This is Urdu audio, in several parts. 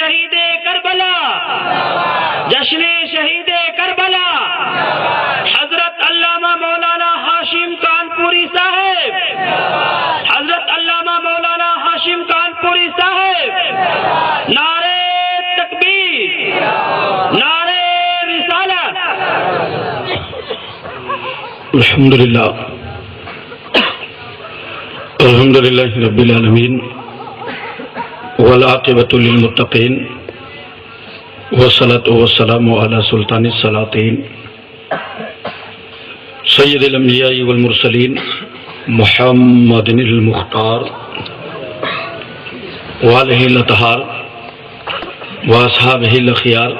شہید کربلا، جشن شہید کربلا، حضرت علامہ مولانا ہاشم کانپوری صاحب، حضرت علامہ مولانا ہاشم کانپوری صاحب، نعرہ تکبیر، نعرہ رسالت۔ الحمدللہ الحمدللہ رب العالمین والعاقبۃ للمتقین والصلاۃ والسلام علی سلطان السلاطین سید الانبیاء والمرسلین محمد المختار وآلہ الاطہار واصحابہ الاخیار،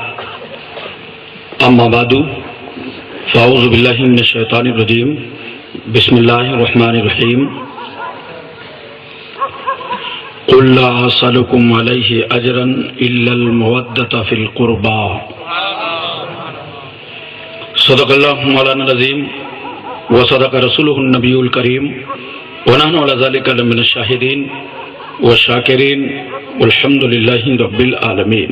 اما بعد فاعوذ باللہ من الشیطان الرجیم، بسم اللہ الرحمن الرحیم۔ قل لا اسألكم علیہ اجرا الا المودۃ فی القربى، صدق اللہ مولانا العظیم وصدق رسولہ النبی الکریم، ونحن علی ذلک لمن الشاہدین والشاکرین، والحمد للہ رب العالمین۔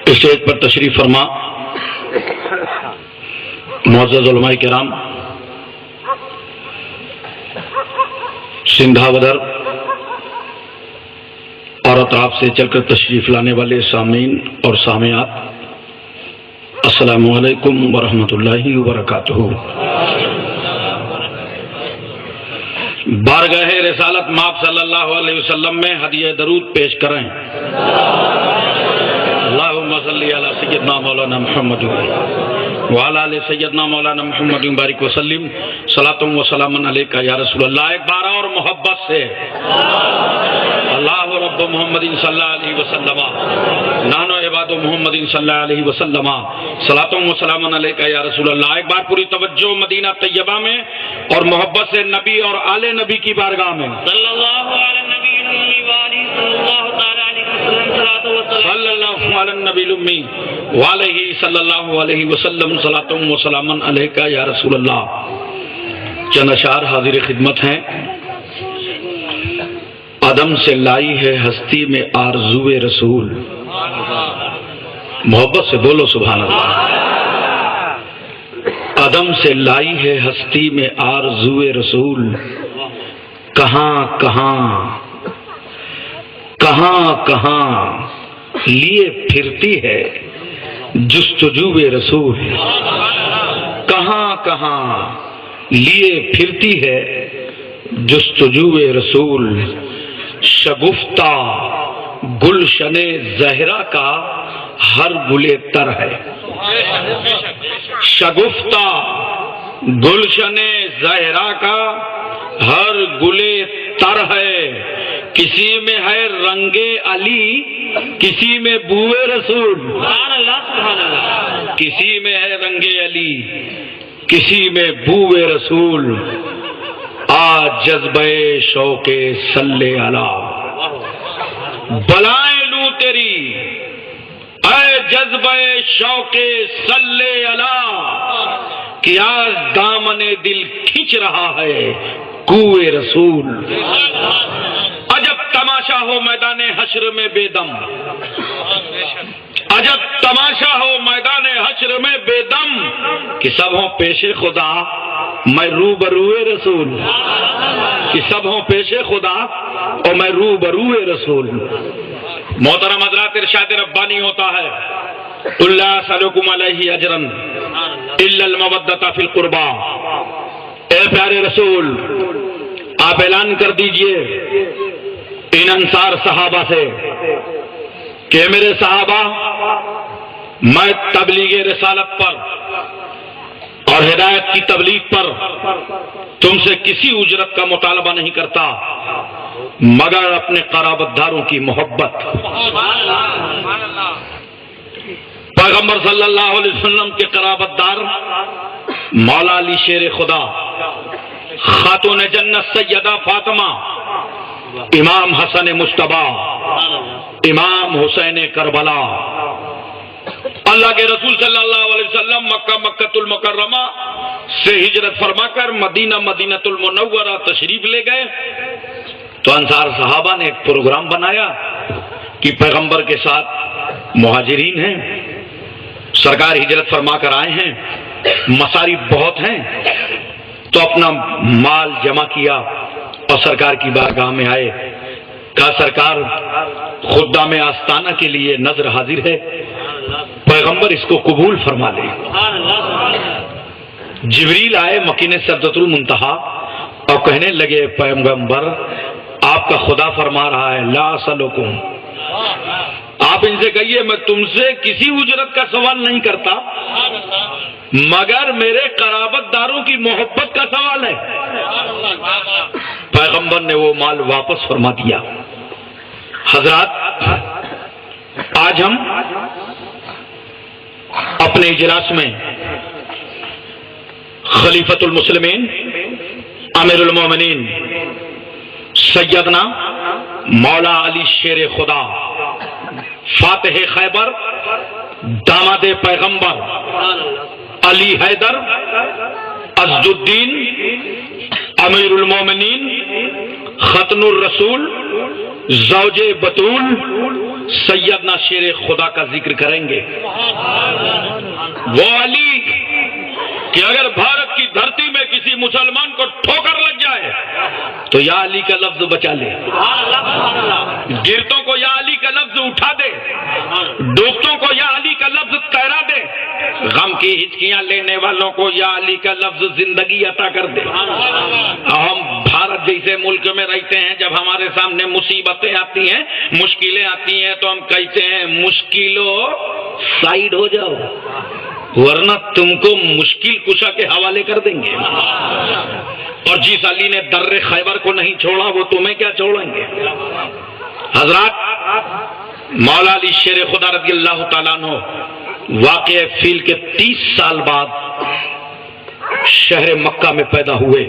اسٹیج پر تشریف فرما معزز علماء کرام، سندھا ودر اور اطراف سے چل کر تشریف لانے والے سامعین اور سامعات، السلام علیکم ورحمۃ اللہ وبرکاتہ۔ بارگاہ رسالت مآب صلی اللہ علیہ وسلم میں ہدیہ درود پیش کریں۔ اللہم صلی علی سیدنا مولانا محمد وعلی آل سیدنا مولانا محمد بارک وسلم، صلاۃ و سلام علیک یا رسول اللہ۔ ایک بار اور محبت سے اللہ رب محمد صلی اللہ علیہ وسلم، نحن عباد محمد صلی اللہ علیہ وسلم، صلاۃ و سلام علیک یا رسول اللہ۔ ایک بار پوری توجہ مدینہ طیبہ میں اور محبت سے نبی اور آل نبی کی بارگاہ میں، صلی اللہ علی النبی الأمی وآلہ صلی اللہ تعالی علیہ وسلم، صلاۃ و سلام صلی اللہ علی النبی الأمی وعلیہ صلی اللہ علیہ وسلم، صلاۃ و سلام علیک یا رسول اللہ۔ چند اشعار حاضر خدمت ہیں۔ عدم سے لائی ہے ہستی میں آرزو رسول، محبت سے بولو سبحان اللہ۔ عدم سے لائی ہے ہستی میں آرزو رسول، کہاں کہاں کہاں کہاں لیے پھرتی ہے جستجو رسول، کہاں کہاں لیے پھرتی ہے جستجو رسول، شگفتہ گلشن زہرا کا ہر گلے تر ہے، شگفتہ گلشن زہرا کا ہر گلے تر ہے، کسی میں ہے رنگ علی کسی میں بوئے رسول، سبحان اللہ سبحان اللہ۔ کسی میں ہے رنگ علی کسی میں بوئے رسول، آج جذبہ شوق صلی علی، بلائیں لوں تیری اے جذبہ شوق صلی علی، کہ آج دامن دل کھینچ رہا ہے کوئے رسول۔ عجب تماشا ہو میدان حشر میں بے دم، عجب تماشا ہو میدان حشر میں بے دم، کہ سب ہوں پیش خدا میں روبرو رسول، کہ سب ہوں پیش خدا اور میں روبرو رسول۔ محترم حضرات، ارشاد ربانی ہوتا ہے، قل لا اسألکم علیہ اجرا الا المودۃ فی القربى۔ اے پیارے رسول، آپ اعلان کر دیجئے ان انصار صحابہ سے کہ میرے صحابہ، میں تبلیغ رسالت پر اور ہدایت کی تبلیغ پر تم سے کسی اجرت کا مطالبہ نہیں کرتا مگر اپنے قرابت داروں کی محبت۔ پیغمبر صلی اللہ علیہ وسلم کے قرابت دار مولا علی شیر خدا، خاتون جنت سیدہ فاطمہ، امام حسن مجتبی، امام حسین کربلا، اللہ کے رسول صلی اللہ علیہ وسلم مکہ المکرمہ سے ہجرت فرما کر مدینہ المنورہ تشریف لے گئے تو انصار صحابہ نے ایک پروگرام بنایا کہ پیغمبر کے ساتھ مہاجرین ہیں، سرکار ہجرت فرما کر آئے ہیں، مصارف بہت ہیں، تو اپنا مال جمع کیا اور سرکار کی بارگاہ میں آئے. کہا سرکار خدام آستانہ کے لیے نظر حاضر ہے، پیغمبر اس کو قبول فرما لے. جبریل آئے مکین سدرۃ المنتہا اور کہنے لگے پیغمبر آپ کا خدا فرما رہا ہے لا اسألکم، آپ ان سے کہیے میں تم سے کسی اجرت کا سوال نہیں کرتا مگر میرے قرابت داروں کی محبت کا سوال ہے. پیغمبر نے وہ مال واپس فرما دیا. حضرات آج ہم اپنے اجلاس میں خلیفۃ المسلمین امیر المومنین سیدنا مولا علی شیر خدا فاتح خیبر داماد پیغمبر علی حیدر عزد الدین امیر المومنین ختن الرسول زوج بطول سیدنا شیر خدا کا ذکر کریں گے. وہ علی کہ اگر بھارت کی دھرتی میں کسی مسلمان کو ٹھوکر لگ جائے تو یا علی کا لفظ بچا لے، گرتوں کو یا علی کا لفظ اٹھا دے، ڈوبتوں کو یا علی کا لفظ تیرا دے، غم کی ہچکیاں لینے والوں کو یا علی کا لفظ زندگی عطا کر دے. ہم بھارت جیسے ملک میں رہتے ہیں، جب ہمارے سامنے مصیبتیں آتی ہیں، مشکلیں آتی ہیں تو ہم کہتے ہیں مشکلوں سائیڈ ہو جاؤ ورنہ تم کو مشکل کشا کے حوالے کر دیں گے. اور جس علی نے در خیبر کو نہیں چھوڑا وہ تمہیں کیا چھوڑیں گے. حضرات مولا علی شیر خدا رضی اللہ تعالیٰ عنہ واقع فیل کے 30 سال بعد شہر مکہ میں پیدا ہوئے.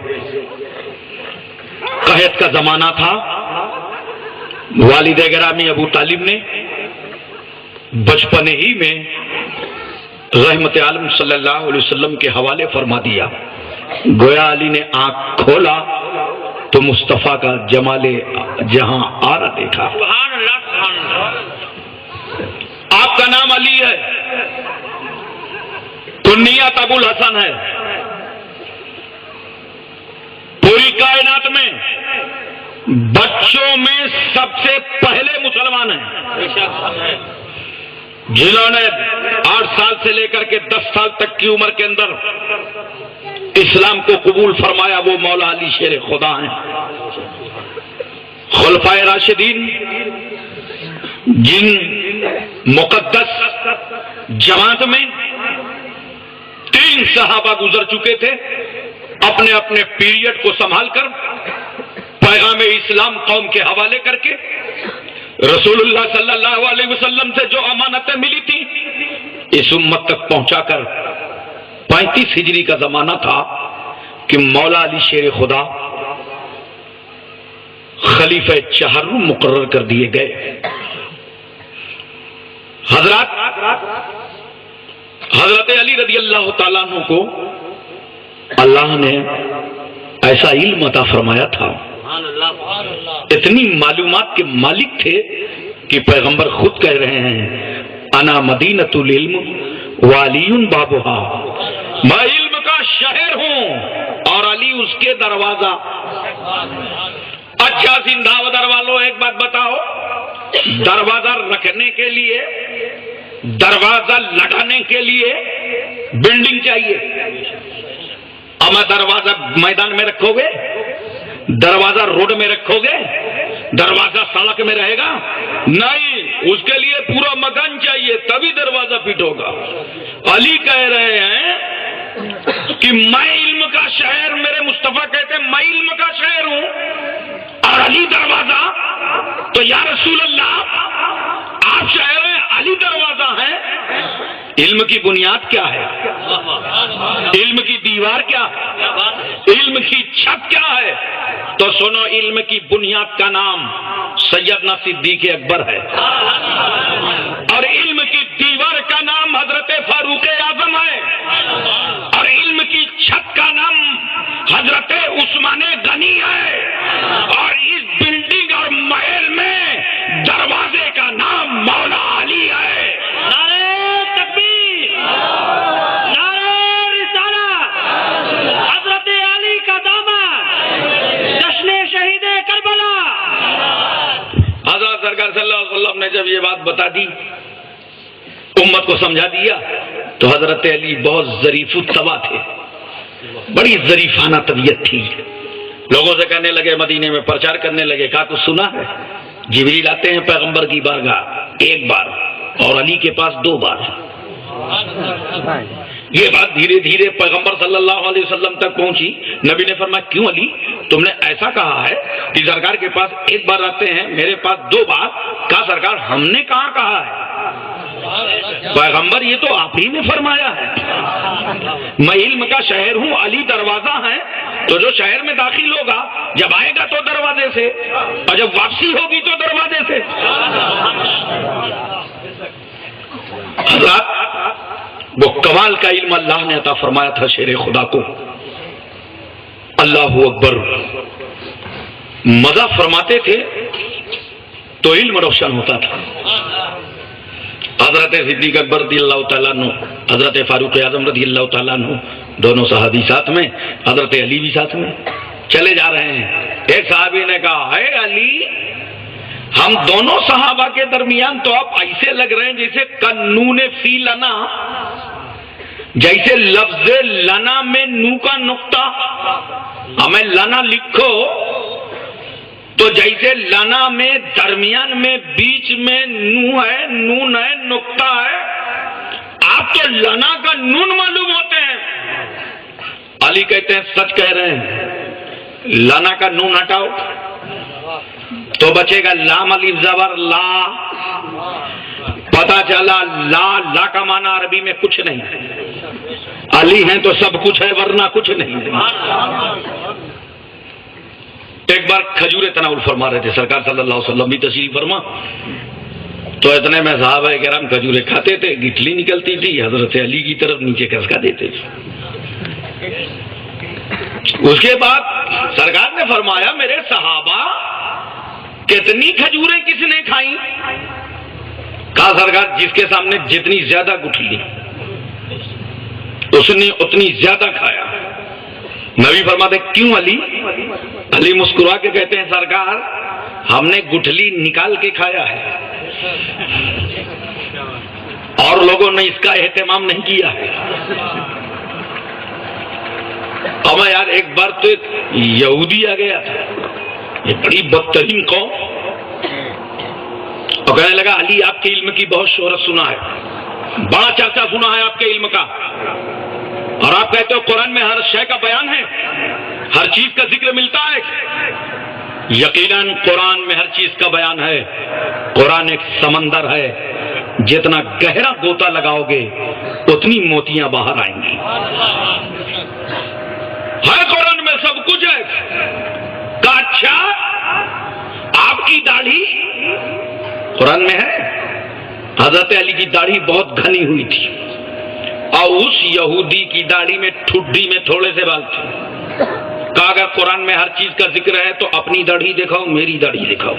قحط کا زمانہ تھا. والد گرامی ابو طالب نے بچپن ہی میں رحمت عالم صلی اللہ علیہ وسلم کے حوالے فرما دیا. گویا علی نے آنکھ کھولا تو مصطفیٰ کا جمال جہاں آرا دیکھا. آپ کا نام علی ہے، کنیت ابو الحسن ہے. پوری کائنات میں بچوں میں سب سے پہلے مسلمان ہیں جنہوں نے 8 سال سے لے کر کے 10 سال تک کی عمر کے اندر اسلام کو قبول فرمایا. وہ مولا علی شیر خدا ہیں. خلفائے راشدین جن مقدس جماعت میں 3 صحابہ گزر چکے تھے، اپنے اپنے پیریڈ کو سنبھال کر پیغام اسلام قوم کے حوالے کر کے رسول اللہ صلی اللہ علیہ وسلم سے جو امانتیں ملی تھی اس امت تک پہنچا کر 35 ہجری کا زمانہ تھا کہ مولا علی شیر خدا خلیفہ 4 مقرر کر دیے گئے. حضرت علی رضی اللہ تعالیٰ عنہ کو اللہ نے ایسا علم عطا فرمایا تھا، اتنی معلومات کے مالک تھے کہ پیغمبر خود کہہ رہے ہیں انا مدینۃ العلم وعلی بابھا، میں علم کا شہر ہوں اور علی اس کے دروازہ. اچھا سندھا ودر والوں ایک بات بتاؤ، دروازہ رکھنے کے لیے، دروازہ لگانے کے لیے بلڈنگ چاہیے. اب میں دروازہ میدان میں رکھو گے، دروازہ روڈ میں رکھو گے، دروازہ سڑک میں رہے گا؟ نہیں، اس کے لیے پورا مکان چاہیے تبھی دروازہ فٹ ہوگا. علی کہہ رہے ہیں کہ میں علم کا شہر، میرے مصطفیٰ کہتے ہیں میں علم کا شہر ہوں اور علی دروازہ. تو یا رسول اللہ آپ شہر ہیں، علی دروازہ ہے. علم کی بنیاد کیا ہے؟ علم کی دیوار کیا ہے؟ علم کی چھت کیا ہے؟ تو سنو، علم کی بنیاد کا نام سیدنا صدیق اکبر ہے اور علم کی دیوار کا نام حضرت فاروق اعظم ہے اور علم کی چھت کا نام حضرت عثمان غنی ہے اور اس بلڈنگ وسلم نے جب یہ بات بتا دی، امت کو سمجھا دیا، تو حضرت علی بہت ظریف الطبع تھے، بڑی ظریفانہ طبیعت تھی. لوگوں سے کہنے لگے، مدینے میں پرچار کرنے لگے، کہا کچھ سنا ہے؟ جبریل آتے ہیں پیغمبر کی بارگاہ ایک بار اور علی کے پاس 2 بار. یہ بات دھیرے دھیرے پیغمبر صلی اللہ علیہ وسلم تک پہنچی. نبی نے فرمایا، کیوں علی، تم نے ایسا کہا ہے کہ سرکار کے پاس 1 بار آتے ہیں، میرے پاس 2 بار. کہا سرکار ہم نے کہاں کہا ہے؟ پیغمبر یہ تو آپ ہی نے فرمایا ہے. میں علم کا شہر ہوں، علی دروازہ ہے، تو جو شہر میں داخل ہوگا جب آئے گا تو دروازے سے، اور جب واپسی ہوگی تو دروازے سے. حضرات وہ کمال کا علم اللہ نے عطا فرمایا تھا شیر خدا کو. اللہ اکبر مزہ فرماتے تھے تو علم روشن ہوتا تھا. حضرت صدیق اکبر رضی اللہ تعالیٰ عنہ، حضرت فاروق اعظم رضی اللہ تعالیٰ عنہ، دونوں صحابی ساتھ میں، حضرت علی بھی ساتھ میں چلے جا رہے ہیں. ایک صحابی نے کہا، اے علی، ہم دونوں صحابہ کے درمیان تو آپ ایسے لگ رہے ہیں جیسے قانون فی لنا، جیسے لفظ لنا میں نو کا نقطہ، ہمیں لنا لکھو تو جیسے لنا میں درمیان میں بیچ میں نو ہے، نون ہے، نقطہ ہے، آپ تو لنا کا نون معلوم ہوتے ہیں. علی کہتے ہیں سچ کہہ رہے ہیں، لنا کا نون ہٹاؤ تو بچے گا لام الف زبر لا. پتا چلا لا کا معنی عربی میں کچھ نہیں. علی ہیں تو سب کچھ ہے، ورنہ کچھ نہیں. ایک بار کھجورے تناول فرما رہے تھے، سرکار صلی اللہ علیہ وسلم بھی تشریف فرما، تو اتنے میں صحابہ کرام کھجورے کھاتے تھے، گٹلی نکلتی تھی، حضرت علی کی طرف نیچے کھسکا دیتے تھے. اس کے بعد سرکار نے فرمایا، میرے صحابہ کتنی کھجوریں کس نے کھائیں؟ کہا سرکار جس کے سامنے جتنی زیادہ گٹھلی اس نے اتنی زیادہ کھایا. نبی فرماتے کیوں علی؟ علی مسکرا کے کہتے ہیں سرکار ہم نے گٹھلی نکال کے کھایا ہے اور لوگوں نے اس کا اہتمام نہیں کیا ہے. اب یار ایک بار تو ایک یہودی آ گیا تھا، یہ بڑی بدترین قوم، اور کہنے لگا علی آپ کے علم کی بہت شہرت سنا ہے، بڑا چرچا سنا ہے آپ کے علم کا، اور آپ کہتے ہو قرآن میں ہر شے کا بیان ہے، ہر چیز کا ذکر ملتا ہے. یقیناً قرآن میں ہر چیز کا بیان ہے. قرآن ایک سمندر ہے، جتنا گہرا گوتا لگاؤ گے اتنی موتیاں باہر آئیں گی. ہر قرآن میں سب کچھ ہے. کہ اچھا آپ کی داڑھی قرآن میں ہے؟ حضرت علی کی داڑھی بہت گھنی ہوئی تھی اور اس یہودی کی داڑھی میں ٹھڈی میں تھوڑے سے بال تھے. کہا اگر قرآن میں ہر چیز کا ذکر ہے تو اپنی داڑھی دکھاؤ، میری داڑھی دکھاؤ.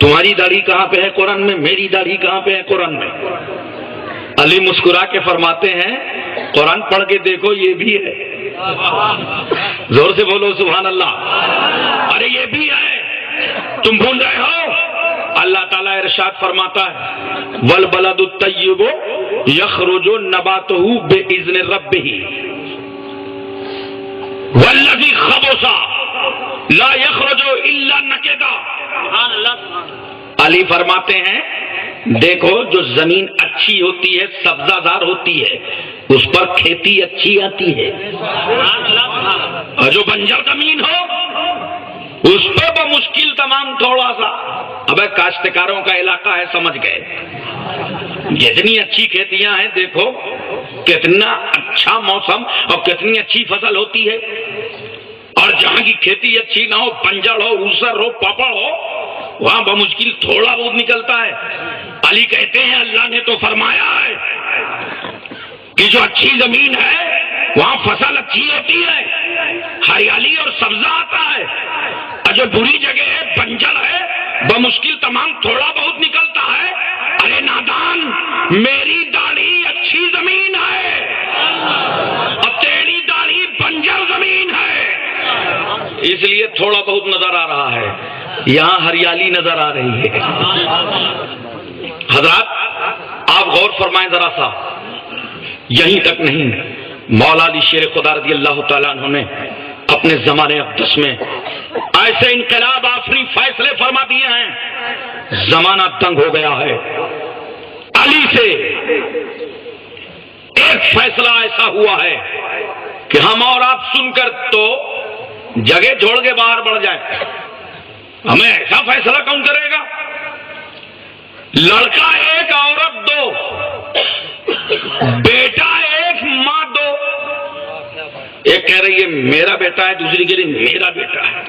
تمہاری داڑھی کہاں پہ ہے قرآن میں؟ میری داڑھی کہاں پہ ہے قرآن میں؟ علی مسکرا کے فرماتے ہیں قرآن پڑھ کے دیکھو یہ بھی ہے. زور سے بولو سبحان اللہ. ارے یہ بھی ہے، تم بھول رہے ہو. اللہ تعالیٰ ارشاد فرماتا ہے والبلد الطیب یخرج نباتہ بإذن ربہ والذی خبث لا یخرج الا نکدا. علی فرماتے ہیں دیکھو جو زمین اچھی ہوتی ہے، سبزہ دار ہوتی ہے، اس پر کھیتی اچھی آتی ہے، اور جو بنجر زمین ہو اس پہ بمشکل تمام تھوڑا سا. اب کاشتکاروں کا علاقہ ہے، سمجھ گئے. جتنی اچھی کھیتیاں ہیں دیکھو کتنا اچھا موسم اور کتنی اچھی فصل ہوتی ہے، اور جہاں کی کھیتی اچھی نہ ہو، بنجر ہو، اوسر ہو، پاپڑ ہو، وہاں بمشکل تھوڑا بہت نکلتا ہے. علی کہتے ہیں اللہ نے تو فرمایا ہے کہ جو اچھی زمین ہے وہاں فصل اچھی ہوتی ہے، ہریالی اور سبزہ آتا ہے، اور جو بری جگہ ہے، بنجر ہے، بمشکل تمام تھوڑا بہت نکلتا ہے. ارے نادان، میری داڑھی اچھی زمین ہے اور تیری داڑھی بنجر زمین ہے، اس لیے تھوڑا بہت نظر آ رہا ہے. یہاں ہریالی نظر آ رہی ہے. حضرات آپ غور فرمائیں ذرا سا، یہیں تک نہیں، مولا علی شیر خدا رضی اللہ تعالیٰ عنہ نے اپنے زمانے اقدس میں ایسے انقلاب آفری فیصلے فرما دیے ہیں، زمانہ تنگ ہو گیا ہے. علی سے ایک فیصلہ ایسا ہوا ہے کہ ہم اور آپ سن کر تو جگہ چھوڑ کے باہر بڑھ جائیں. ہمیں ایسا فیصلہ کون کرے گا؟ لڑکا ایک، عورت دو، بیٹا ایک، ماں دو. ایک کہہ رہی ہے میرا بیٹا ہے، دوسری کہہ رہی میرا بیٹا ہے.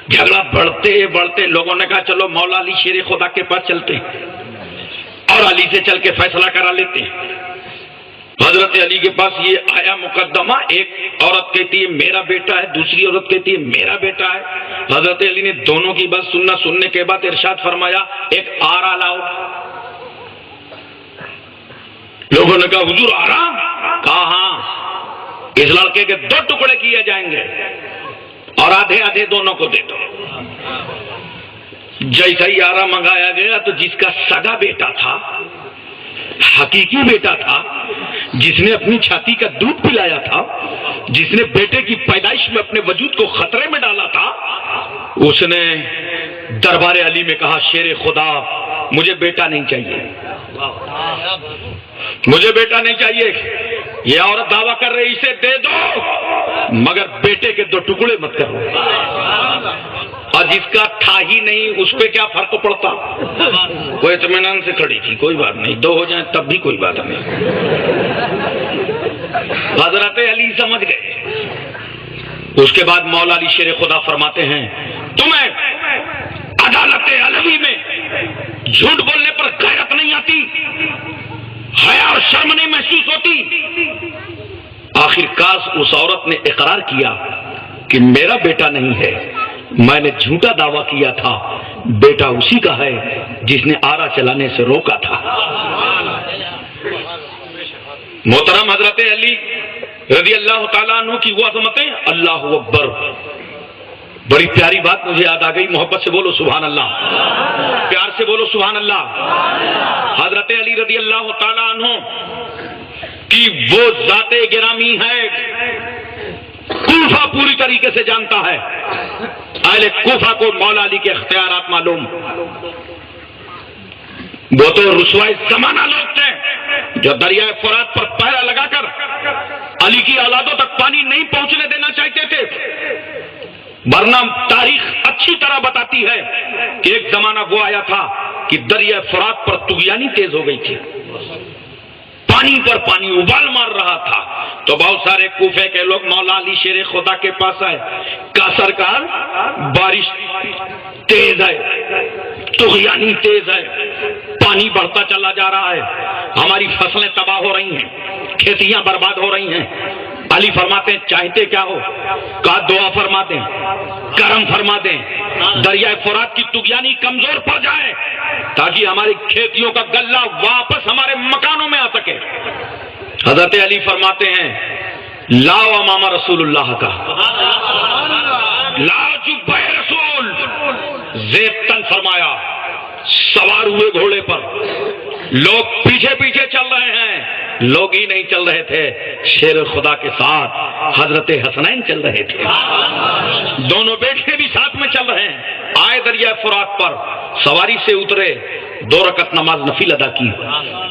جھگڑا بڑھتے بڑھتے لوگوں نے کہا چلو مولا علی شیر خدا کے پاس چلتے ہیں اور علی سے چل کے فیصلہ کرا لیتے ہیں. حضرت علی کے پاس یہ آیا مقدمہ، ایک عورت کہتی ہے میرا بیٹا ہے، دوسری عورت کہتی ہے میرا بیٹا ہے. حضرت علی نے دونوں کی بات سننے کے بعد ارشاد فرمایا ایک آرا لاؤ. لوگوں نے کہا حضور آرا؟ کہا ہاں، اس لڑکے کے 2 ٹکڑے کیے جائیں گے اور آدھے آدھے دونوں کو دے دو. جیسا ہی آرا منگایا گیا تو جس کا سگا بیٹا تھا، حقیقی بیٹا تھا، جس نے اپنی چھاتی کا دودھ پلایا تھا، جس نے بیٹے کی پیدائش میں اپنے وجود کو خطرے میں ڈالا تھا، اس نے دربار علی میں کہا شیر خدا مجھے بیٹا نہیں چاہیے، مجھے بیٹا نہیں چاہیے. یہ عورت دعویٰ کر رہی اسے دے دو مگر بیٹے کے 2 ٹکڑے مت کرو. اور جس کا تھا ہی نہیں اس پہ کیا فرق پڑتا؟ وہ اطمینان سے کھڑی تھی، کوئی بات نہیں، 2 ہو جائیں تب بھی کوئی بات نہیں. حضرت علی سمجھ گئے. اس کے بعد مولا علی شیر خدا فرماتے ہیں تمہیں عدالت علوی میں جھوٹ بولنے پر غیرت نہیں آتی، حیا اور شرم نہیں محسوس ہوتی؟ آخر کاش اس عورت نے اقرار کیا کہ میرا بیٹا نہیں ہے، میں نے جھوٹا دعویٰ کیا تھا، بیٹا اسی کا ہے جس نے آرا چلانے سے روکا تھا. محترم حضرت علی رضی اللہ تعالیٰ عنہ کی وہ عظمتیں، اللہ اکبر. بڑی پیاری بات مجھے یاد آ گئی، محبت سے بولو سبحان اللہ، پیار سے بولو سبحان اللہ. حضرت علی رضی اللہ تعالیٰ عنہ کی وہ ذات گرامی ہے، کوفہ پوری طریقے سے جانتا ہے. اہل کوفہ کو مولا علی کے اختیارات معلوم. وہ تو رسوائے زمانہ لوگ تھے جو دریائے فرات پر پہرا لگا کر علی کی اولادوں تک پانی نہیں پہنچنے دینا چاہتے تھے. ورنہ تاریخ اچھی طرح بتاتی ہے کہ ایک زمانہ وہ آیا تھا کہ دریائے فرات پر طغیانی تیز ہو گئی تھی، پانی پر پانی ابال مار رہا تھا. تو بہت سارے کوفے کے لوگ مولا علی شیر خدا کے پاس آئے، کہا سرکار بارش تیز ہے، طغیانی تیز ہے، پانی بڑھتا چلا جا رہا ہے، ہماری فصلیں تباہ ہو رہی ہیں، کھیتیاں برباد ہو رہی ہیں. علی فرماتے ہیں چاہتے کیا ہو؟ کہا دعا فرما دیں، کرم فرما دیں، دریائے فرات کی طغیانی کمزور پڑ جائے تاکہ ہماری کھیتیوں کا غلہ واپس ہمارے مکانوں میں آ سکے. حضرت علی فرماتے ہیں لاؤ امام رسول اللہ کا، لاؤ جبہ رسول. زیب تن فرمایا، سوار ہوئے گھوڑے پر، لوگ پیچھے پیچھے چل رہے ہیں. لوگ ہی نہیں چل رہے تھے، شیر خدا کے ساتھ حضرت حسنین چل رہے تھے، دونوں بیٹے بھی ساتھ میں چل رہے ہیں. آئے دریائے فرات پر، سواری سے اترے، 2 رکعت نماز نفل ادا کی.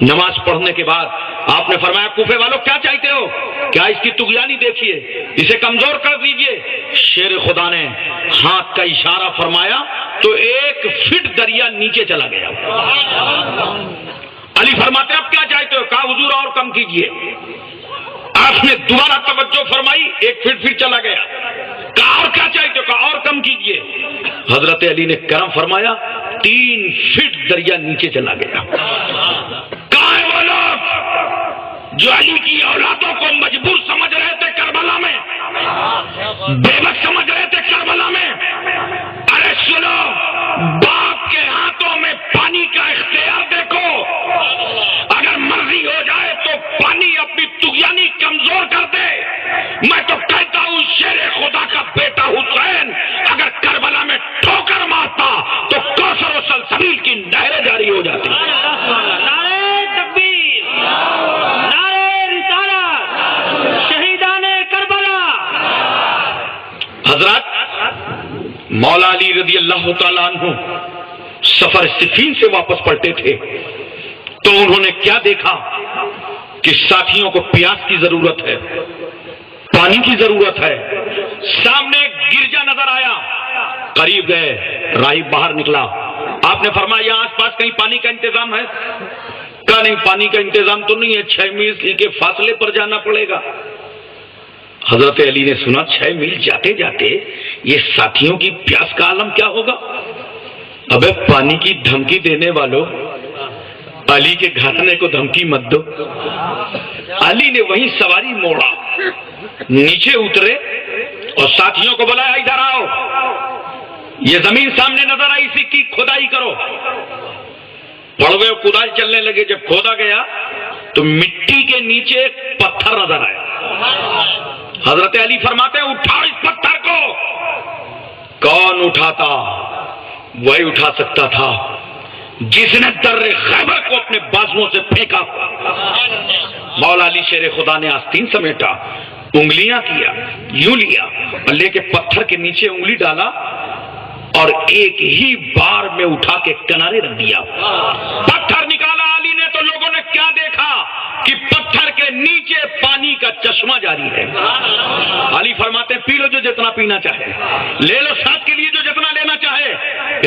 نماز پڑھنے کے بعد آپ نے فرمایا کوفے والوں کیا چاہتے ہو؟ کیا اس کی طغیانی دیکھیے، اسے کمزور کر دیجئے. شیر خدا نے ہاتھ کا اشارہ فرمایا تو 1 فٹ دریا نیچے چلا گیا. علی فرماتے اب کیا چاہتے ہو؟ کہا حضور اور کم کیجئے. آپ نے دوبارہ توجہ فرمائی، 1 فٹ پھر چلا گیا. کہا اور کیا چاہتے ہو؟ کہا اور کم کیجئے. حضرت علی نے کرم فرمایا، 3 فٹ دریا نیچے چلا گیا. کہاں ہیں وہ لوگ جو علی کی اولادوں کو مجبور سمجھ رہے تھے کربلا میں، بے بس سمجھ رہے تھے کربلا میں؟ ارے سنو، باپ کے ہاتھوں میں پانی کا اختیار دیکھو. اگر مرضی ہو جائے تو پانی اپنی طغیانی کمزور کر دے. میں تو کہتا ہوں شیر خدا کا بیٹا حسین اگر کربلا میں ٹھوکر مارتا مولا علی رضی اللہ تعالیٰ عنہ سفر صفین سے واپس پلٹے تھے تو انہوں نے کیا دیکھا کہ ساتھیوں کو پیاس کی ضرورت ہے، پانی کی ضرورت ہے۔ سامنے ایک گرجا نظر آیا، قریب گئے، راہب باہر نکلا، آپ نے فرمایا یہاں آس پاس کہیں پانی کا انتظام ہے؟ کہا نہیں، پانی کا انتظام تو نہیں ہے، 6 میل کے فاصلے پر جانا پڑے گا۔ حضرت علی نے سنا 6 میل جاتے جاتے یہ ساتھیوں کی پیاس کا عالم کیا ہوگا؟ ابے پانی کی دھمکی دینے والوں، علی کے گھرانے کو دھمکی مت دو۔ علی نے وہیں سواری موڑا، نیچے اترے اور ساتھیوں کو بلایا ادھر آؤ، یہ زمین سامنے نظر آئی، اسی کی کھدائی کرو۔ پڑ گئے، کدائی چلنے لگے۔ جب کھودا گیا تو مٹی کے نیچے ایک پتھر نظر آیا۔ حضرت علی فرماتے ہیں اٹھاؤ اس پتھر کو۔ کون اٹھاتا؟ وہی اٹھا سکتا تھا جس نے در خیبر کو اپنے بازوؤں سے پھینکا۔ مولا علی شیر خدا نے آستین سمیٹا، انگلیاں کیا، یوں لیا اور لے کے پتھر کے نیچے انگلی ڈالا اور ایک ہی بار میں اٹھا کے کنارے رکھ دیا۔ پتھر نکالا علی نے تو لوگوں نے کیا دیکھا کہ پتھر کے نیچے پانی کا چشمہ جاری ہے۔ علی فرماتے ہیں پی لو جو جتنا پینا چاہے، لے لو ساتھ کے لیے جو جتنا لینا چاہے۔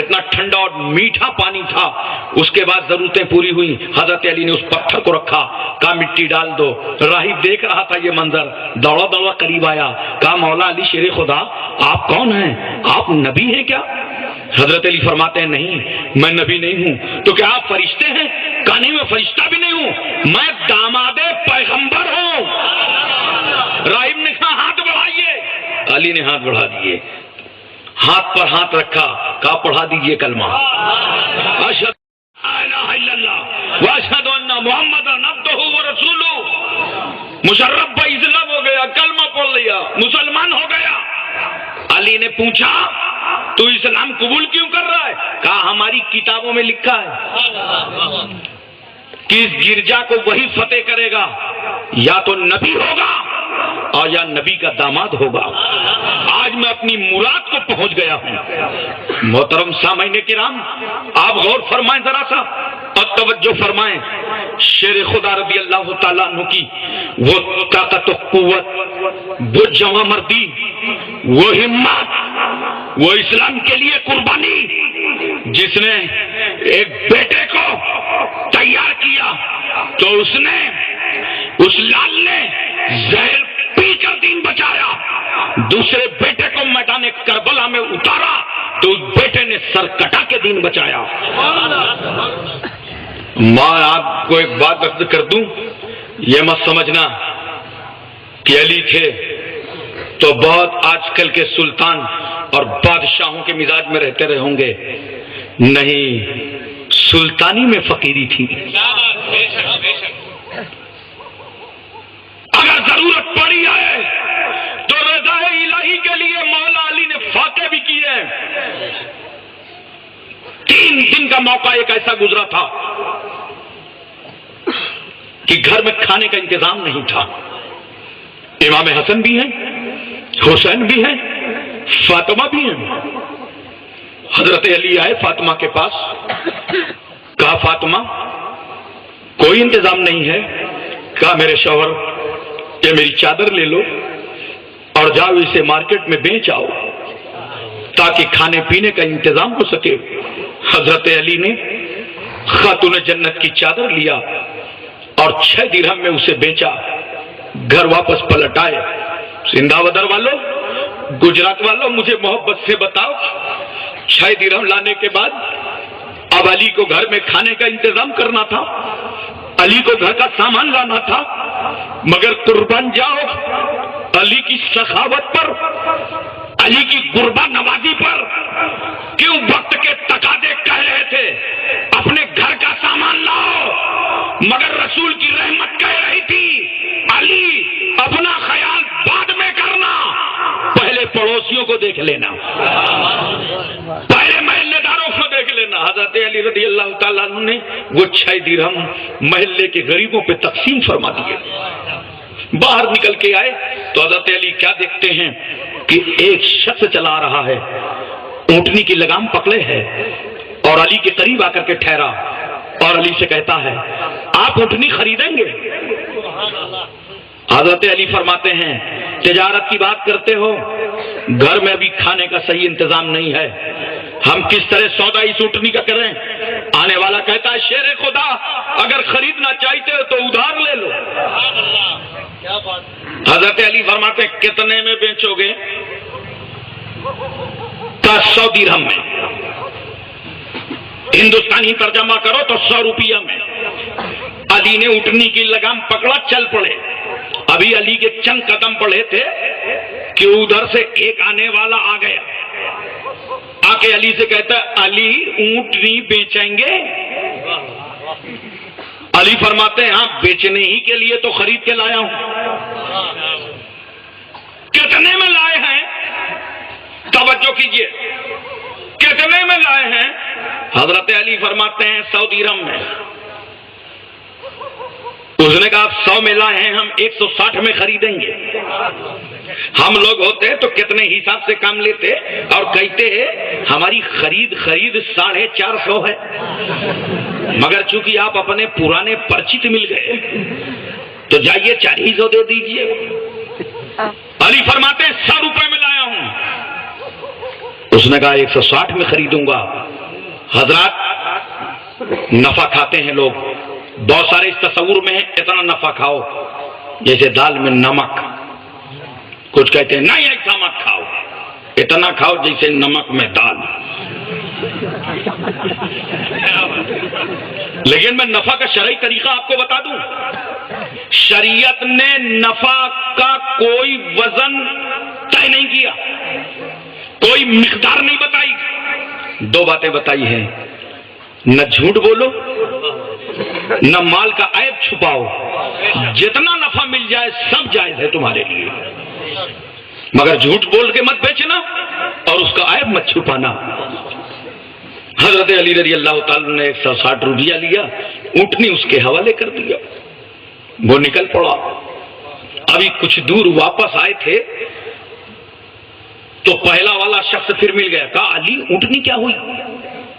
اتنا ٹھنڈا اور میٹھا پانی تھا۔ اس کے بعد ضرورتیں پوری ہوئی، حضرت علی نے اس پتھر کو رکھا، کہا مٹی ڈال دو۔ راہب دیکھ رہا تھا یہ منظر، دوڑا دوڑا قریب آیا، کہا مولا علی شیر خدا آپ کون ہیں؟ آپ نبی ہیں کیا؟ حضرت علی فرماتے ہیں نہیں، میں نبی نہیں ہوں۔ تو کیا آپ فرشتے ہیں؟ کہا نہیں، میں فرشتہ بھی نہیں ہوں، میں داماد پیغمبر ہوں۔ راہب نے کہا ہاتھ بڑھائیے۔ علی نے ہاتھ بڑھا دیے، ہاتھ پر ہاتھ رکھا، کہا پڑھا دیجئے کلمہ اشہد لا الہ الا اللہ واشہد ان محمد عبدہ ورسولہ۔ مشرف بھائی اسلام ہو گیا، کلمہ پڑھ لیا، مسلمان ہو گیا۔ علی نے پوچھا تو اسلام قبول کیوں کر رہا ہے؟ کہا ہماری کتابوں میں لکھا ہے کہ اس گرجا کو وہی فتح کرے گا، یا تو نبی ہوگا اور یا نبی کا داماد ہوگا۔ آج میں اپنی مراد کو پہنچ گیا ہوں۔ محترم سامعین کرام، آپ غور فرمائیں ذرا سا اور توجہ فرمائیں۔ شیر خدا رضی اللہ تعالیٰ عنہ کی وہ طاقت و قوت، وہ جواں مردی، وہ ہمت، وہ اسلام کے لیے قربانی، جس نے ایک بیٹے کو تیار کیا تو اس نے، اس لال نے زہر پی کر دین بچایا، دوسرے بیٹے کو میدان کربلا میں اتارا تو اس بیٹے نے سر کٹا کے دین بچایا۔ میں آپ کو ایک بات عرض کر دوں، یہ مت سمجھنا کہ علی تھے تو بہت آج کل کے سلطان اور بادشاہوں کے مزاج میں رہتے رہے ہوں گے، نہیں، سلطانی میں فقیری تھی۔ اگر ضرورت پڑی ہے تو رضا الہی کے لیے مولا علی نے فاتح بھی کیے۔ 3 دن کا موقع ایک ایسا گزرا تھا کہ گھر میں کھانے کا انتظام نہیں تھا۔ امام حسن بھی ہیں، حسین بھی ہیں، فاطمہ بھی ہیں۔ حضرت علی آئے فاطمہ کے پاس، کہا فاطمہ کوئی انتظام نہیں ہے؟ کہا میرے شوہر یہ میری چادر لے لو اور جاؤ اسے مارکیٹ میں بیچ آؤ تاکہ کھانے پینے کا انتظام ہو سکے۔ حضرت علی نے خاتون جنت کی چادر لیا اور 6 درہم میں اسے بیچا، گھر واپس پلٹ آئے۔ سندھا ودر والوں، گجرات والوں، مجھے محبت سے بتاؤ 6 درہم لانے کے بعد اب علی کو گھر میں کھانے کا انتظام کرنا تھا، علی کو گھر کا سامان لانا تھا، مگر قربان جاؤ علی کی سخاوت پر، علی کی قربان نوازی پر۔ کیوں وقت کے تقاضے کہہ رہے تھے اپنے گھر کا سامان لاؤ، مگر رسول کی رحمت کہہ رہی تھی علی اپنا خیال بعد میں کرنا، پہلے پڑوسیوں کو دیکھ لینا، پہلے محلے داروں کو دیکھ لینا۔ حضرت علی رضی اللہ تعالیٰ عنہ نے وہ 6 درہم محلے کے غریبوں پہ تقسیم فرما دیے۔ باہر نکل کے آئے تو حضرت علی کیا دیکھتے ہیں کہ ایک شخص چلا رہا ہے، اونٹنی کی لگام پکڑے ہے اور علی کے قریب آ کر کے ٹھہرا اور علی سے کہتا ہے آپ اونٹنی خریدیں گے؟ حضرت علی فرماتے ہیں تجارت کی بات کرتے ہو، گھر میں ابھی کھانے کا صحیح انتظام نہیں ہے، ہم کس طرح سودا اس اونٹنی کا کریں؟ آنے والا کہتا ہے شیر خدا اگر خریدنا چاہتے ہو تو ادھار لے لو۔ حضرت علی فرماتے ہیں کتنے میں بیچو گے؟ کا 100 درہم میں، ہندوستانی ترجمہ کرو تو 100 روپیہ میں۔ علی نے اونٹنی کی لگام پکڑا، چل پڑے۔ ابھی علی کے چند قدم پڑے تھے کہ ادھر سے ایک آنے والا آ گیا، آ کے علی سے کہتا ہے علی اونٹنی بیچیں گے؟ علی فرماتے ہیں ہاں بیچنے ہی کے لیے تو خرید کے لایا ہوں۔ کتنے میں لائے ہیں؟ توجہ کیجئے، کتنے میں لائے ہیں؟ حضرت علی فرماتے ہیں 100 درہم میں۔ اس نے کہا آپ 100 میں لائے ہیں، ہم 160 میں خریدیں گے۔ ہم لوگ ہوتے تو کتنے حساب سے کام لیتے اور کہتے ہماری خرید 450 ہے، مگر چونکہ آپ اپنے پرانے پرچت مل گئے تو جائیے 400 دے دیجئے۔ علی فرماتے ہیں 100 روپے میں لایا ہوں۔ اس نے کہا 160 میں خریدوں گا۔ حضرات نفع کھاتے ہیں لوگ، بہت سارے اس تصور میں ہے اتنا نفع کھاؤ جیسے دال میں نمک، کچھ کہتے ہیں نہیں ایسا مت کھاؤ، اتنا کھاؤ جیسے نمک میں دال۔ لیکن میں نفع کا شرعی طریقہ آپ کو بتا دوں، شریعت نے نفع کا کوئی وزن طے نہیں کیا، کوئی مقدار نہیں بتائی۔ 2 باتیں بتائی ہیں، نہ جھوٹ بولو نہ مال کا عیب چھپاؤ، جتنا نفع مل جائے سب جائز ہے تمہارے لیے، مگر جھوٹ بول کے مت بیچنا اور اس کا عیب مت چھپانا۔ حضرت علی رضی اللہ تعالی نے 160 روپیہ لیا، اونٹنی اس کے حوالے کر دیا، وہ نکل پڑا۔ ابھی کچھ دور واپس آئے تھے تو پہلا والا شخص پھر مل گیا، کہا علی اونٹنی کیا ہوئی؟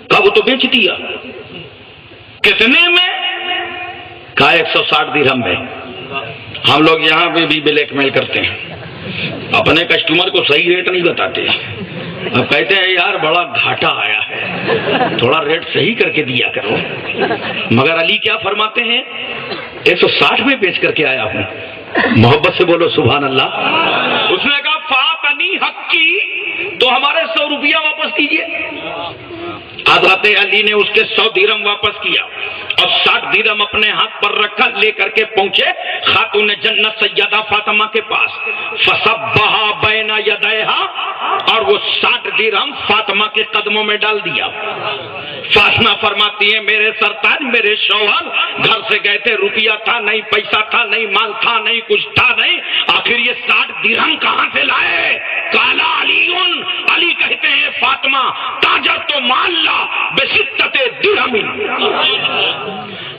کہا وہ تو بیچ دیا۔ کتنے میں؟ کہا 160 درہم میں۔ ہم لوگ یہاں پہ بھی بلیک میل کرتے ہیں، اپنے کسٹمر کو صحیح ریٹ نہیں بتاتے، اب کہتے ہیں یار بڑا گھاٹا آیا ہے، تھوڑا ریٹ صحیح کر کے دیا کرو۔ مگر علی کیا فرماتے ہیں 160 میں بیچ کر کے آیا ہوں۔ محبت سے بولو سبحان اللہ۔ اس نے کہا فاتنی حق کی، تو ہمارے 100 روپیہ واپس کیجئے۔ حضرت علی نے اس کے 100 درہم واپس کیا اور 60 درہم اپنے ہاتھ پر رکھا، لے کر کے پہنچے خاتون جنت سیدہ فاطمہ کے پاس، فصبھا بین یدیہا، اور وہ 60 درہم فاطمہ کے قدموں میں ڈال دیا۔ فاطمہ فرماتی ہے میرے سرتاج، میرے شوہر گھر سے گئے تھے، روپیہ تھا نہیں، پیسہ تھا نہیں، مال تھا نہیں، کچھ تھا نہیں، آخر یہ 60 درہم کہاں سے لائے؟ کالا علی، علی کہتے ہیں فاطمہ تاجر تو مان لا بستۃ درہم،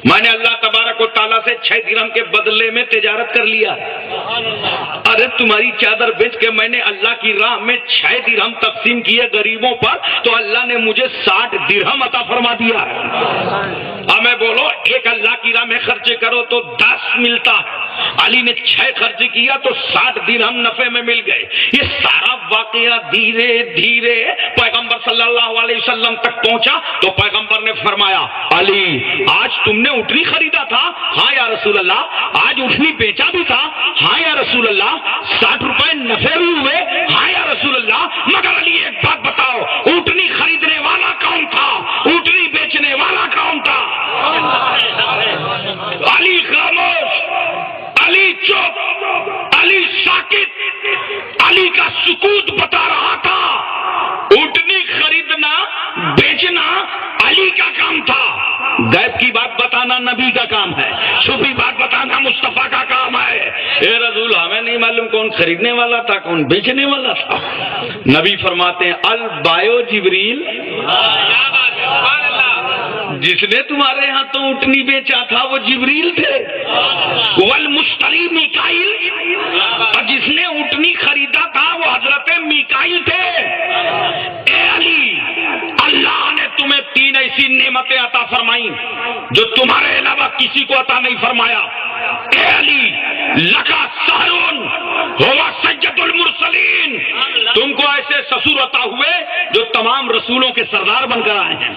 میں نے اللہ تبارک و تعالیٰ سے 6 درہم کے بدلے میں تجارت کر لیا۔ ارے تمہاری چادر بیچ کے میں نے اللہ کی راہ میں 6 درہم تقسیم کیے غریبوں پر، تو اللہ نے مجھے 60 درہم عطا فرما دیا۔ ہمیں بولو ایک اللہ کی راہ میں خرچ کرو تو 10 ملتا ہے، علی نے 6 خرچ کیا تو 60 درہم نفع میں مل گئے۔ یہ سارا واقعہ دھیرے دھیرے پیغمبر صلی اللہ علیہ وسلم تک پہنچا تو پیغمبر نے فرمایا علی آج تم نے اونٹنی خریدا تھا؟ ہاں یا رسول اللہ۔ آج اونٹنی بیچا بھی تھا؟ ہاں یا رسول اللہ۔ 60 روپے نفع بھی ہوئے؟ ہاں یا رسول اللہ۔ مگر علی ایک بات بتاؤ، اونٹنی خریدنے والا کون تھا؟ اونٹنی بیچنے والا کون تھا؟ علی خاموش، علی چپ، علی ساکت، علی کا سکوت بتا رہا تھا اونٹنی خریدنا بیچنا علی کا کام تھا، غیب کی بات بتانا نبی کا کام ہے، چھپی بات بتانا مصطفیٰ کا کام ہے۔ اے رسول ہمیں نہیں معلوم کون خریدنے والا تھا کون بیچنے والا تھا۔ نبی فرماتے ہیں البایو جبریل، جس نے تمہارے ہاں تو اونٹنی بیچا تھا وہ جبریل تھے، والمشتری میکائیل، اور جس نے اونٹنی خریدا تھا وہ حضرت میکائیل تھے۔ اے علی ایسی نعمتیں عطا فرمائیں جو تمہارے علاوہ کسی کو عطا نہیں فرمایا. اے علی لکا سہرون ہوا سید المرسلین، تم کو ایسے سسر عطا ہوئے جو تمام رسولوں کے سردار بن کر آئے ہیں.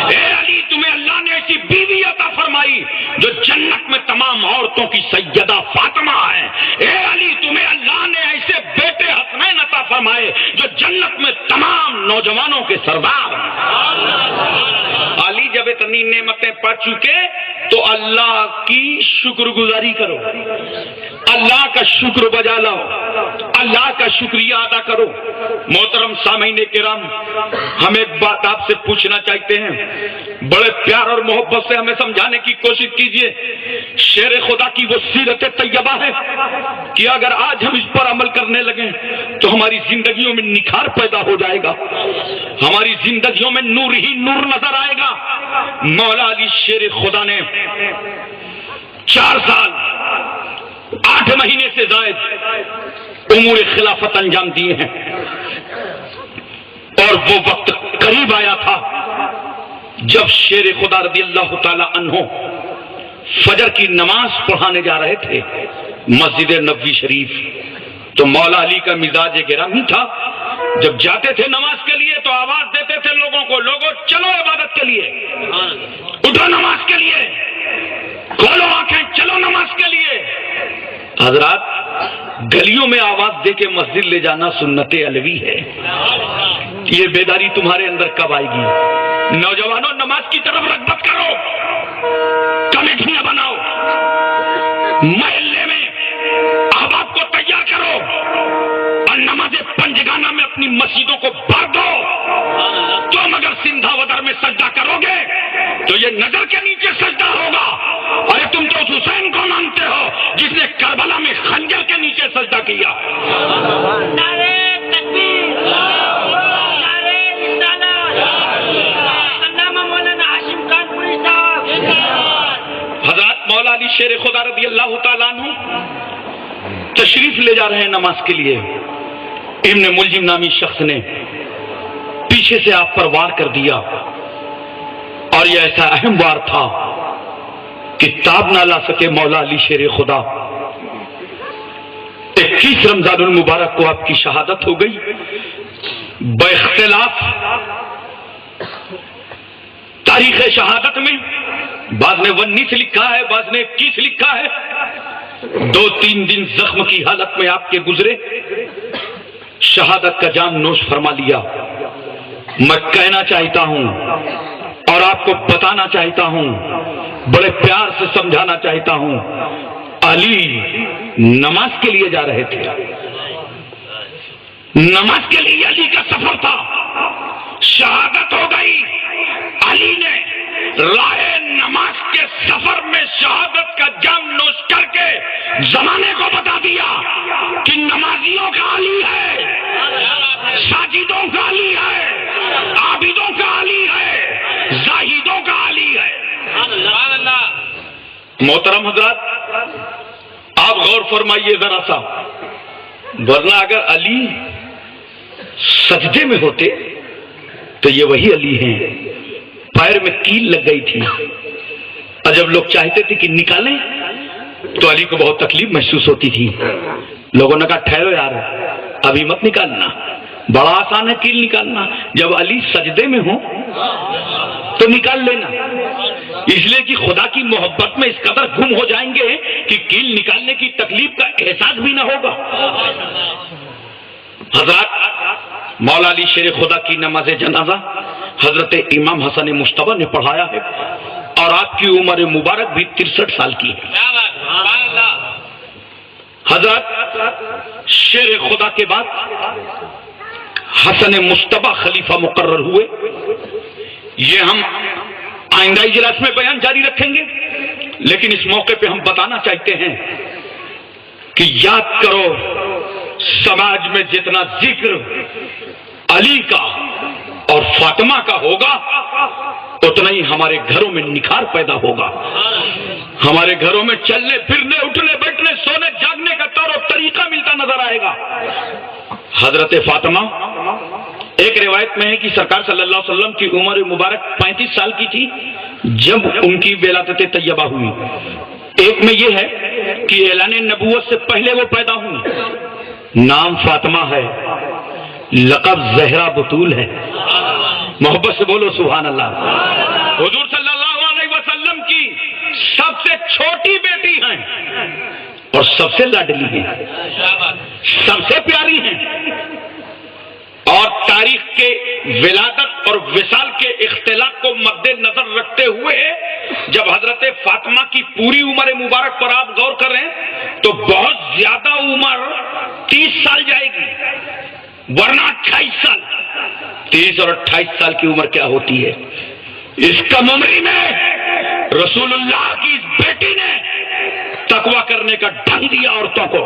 اے علی تمہیں اللہ نے ایسی بیوی عطا فرمائی جو جنت میں تمام عورتوں کی سیدہ فاطمہ ہے. اے علی تمہیں اللہ نے ایسے بیٹے حسنین عطا فرمائے جو جنت میں تمام نوجوانوں کے سردار ہیں. علی جب اتنی نعمتیں پا چکے تو اللہ کی شکر گزاری کرو، اللہ کا شکر بجا لاؤ، اللہ کا شکریہ ادا کرو. محترم سامعین کرام، ہم ایک بات آپ سے پوچھنا چاہتے ہیں، بڑے پیار اور محبت سے ہمیں سمجھانے کی کوشش کیجئے. شیر خدا کی وہ سیرت طیبہ ہے کہ اگر آج ہم اس پر عمل کرنے لگیں تو ہماری زندگیوں میں نکھار پیدا ہو جائے گا، ہماری زندگیوں میں نور ہی نور نظر آئے گا. مولا علی شیر خدا نے 4 سال 8 مہینے سے زائد امور خلافت انجام دیے ہیں، اور وہ وقت قریب آیا تھا جب شیر خدا رضی اللہ تعالی عنہ فجر کی نماز پڑھانے جا رہے تھے مسجد نبوی شریف. تو مولا علی کا مزاج گرامی تھا، جب جاتے تھے نماز کے لیے تو آواز دیتے تھے لوگوں کو، لوگوں چلو عبادت کے لیے، اٹھو نماز کے لیے، کھولو آنکھیں چلو نماز کے لیے. حضرات گلیوں میں آواز دے کے مسجد لے جانا سنت علوی ہے. یہ بیداری تمہارے اندر کب آئے گی؟ نوجوانوں نماز کی طرف رغبت کرو، کمیٹیاں بناؤ، محلے میں احباب کو تیار کرو اور نماز پنجگانہ میں اپنی مسجدوں کو بھر دو. تم اگر سندھا ودر میں سجدہ کرو گے تو یہ نظر کے نیچے سجدہ ہوگا. ارے تم تو اس حسین کو مانتے ہو جس نے کربلا میں خنجر کے نیچے سجدہ کیا. نعرے تکبیر، نعرے رسالت، علامہ مولانا ہاشم کانپوری صاحب. حضرات مولا علی شیر خدا رضی اللہ تعالیٰ عنہ تشریف لے جا رہے ہیں نماز کے لیے. ابن ملجم نامی شخص نے پیچھے سے آپ پر وار کر دیا، اور یہ ایسا اہم وار تھا کہ تاب نہ لا سکے مولا علی شیر خدا. 21 رمضان المبارک کو آپ کی شہادت ہو گئی. باختلاف تاریخ شہادت میں بعض نے 19 لکھا ہے، بعض نے 21 لکھا ہے. 2-3 دن زخم کی حالت میں آپ کے گزرے، شہادت کا جام نوش فرما لیا. میں کہنا چاہتا ہوں اور آپ کو بتانا چاہتا ہوں، بڑے پیار سے سمجھانا چاہتا ہوں، علی نماز کے لیے جا رہے تھے، نماز کے لیے علی کا سفر تھا. شہادت ہو گئی، علی نے راہ نماز کے سفر میں شہادت کا جام نوش کر کے زمانے کو بتا دیا کہ نمازیوں کا علی ہے، ساجدوں کا علی ہے، عابدوں کا علی ہے، زاہدوں کا علی ہے. محترم حضرات آپ غور فرمائیے ذرا سا، ورنہ اگر علی سجدے میں ہوتے تو یہ وہی علی ہیں. پیر میں کیل لگ گئی تھی اور جب لوگ چاہتے تھے کہ نکالیں تو علی کو بہت تکلیف محسوس ہوتی تھی. لوگوں نے کہا ٹھہرو یار، ابھی مت نکالنا، بڑا آسان ہے کیل نکالنا. جب علی سجدے میں ہو تو نکال لینا، اس لیے کہ خدا کی محبت میں اس قدر گم ہو جائیں گے کہ کیل نکالنے کی تکلیف کا احساس بھی نہ ہوگا. حضرات مولا علی شیر خدا کی نماز جنازہ حضرت امام حسن مجتبی نے پڑھایا ہے، اور آپ کی عمر مبارک بھی 63 سال کی ہے. حضرات شیر خدا کے بعد حسن مجتبی خلیفہ مقرر ہوئے. یہ ہم آئندہ اجلاس میں بیان جاری رکھیں گے، لیکن اس موقع پہ ہم بتانا چاہتے ہیں کہ یاد کرو سماج میں جتنا ذکر علی کا اور فاطمہ کا ہوگا اتنا ہی ہمارے گھروں میں نکھار پیدا ہوگا. ہمارے گھروں میں چلنے پھرنے اٹھنے بیٹھنے سونے جاگنے کا طور و طریقہ ملتا نظر آئے گا. حضرت فاطمہ ایک روایت میں ہے کہ سرکار صلی اللہ علیہ وسلم کی عمر مبارک 35 سال کی تھی جب ان کی ولادت طیبہ ہوئی. ایک میں یہ ہے کہ اعلان نبوت سے پہلے وہ پیدا ہوئی. نام فاطمہ ہے، لقب زہرا بطول ہے. محبت سے بولو سبحان اللہ. حضور صلی اللہ علیہ وسلم کی سب سے چھوٹی بیٹی ہیں اور سب سے لاڈلی ہیں، سب سے پیاری ہیں. اور تاریخ کے ولادت اور وصال کے اختلاف کو مد نظر رکھتے ہوئے جب حضرت فاطمہ کی پوری عمر مبارک پر آپ غور کر رہے ہیں تو بہت زیادہ عمر 30 سال جائے گی، ورنہ 28 سال. 30 اور 28 سال کی عمر کیا ہوتی ہے؟ اس کم عمری میں رسول اللہ کی اس بیٹی نے تقویٰ کرنے کا ڈھنگ دیا عورتوں کو،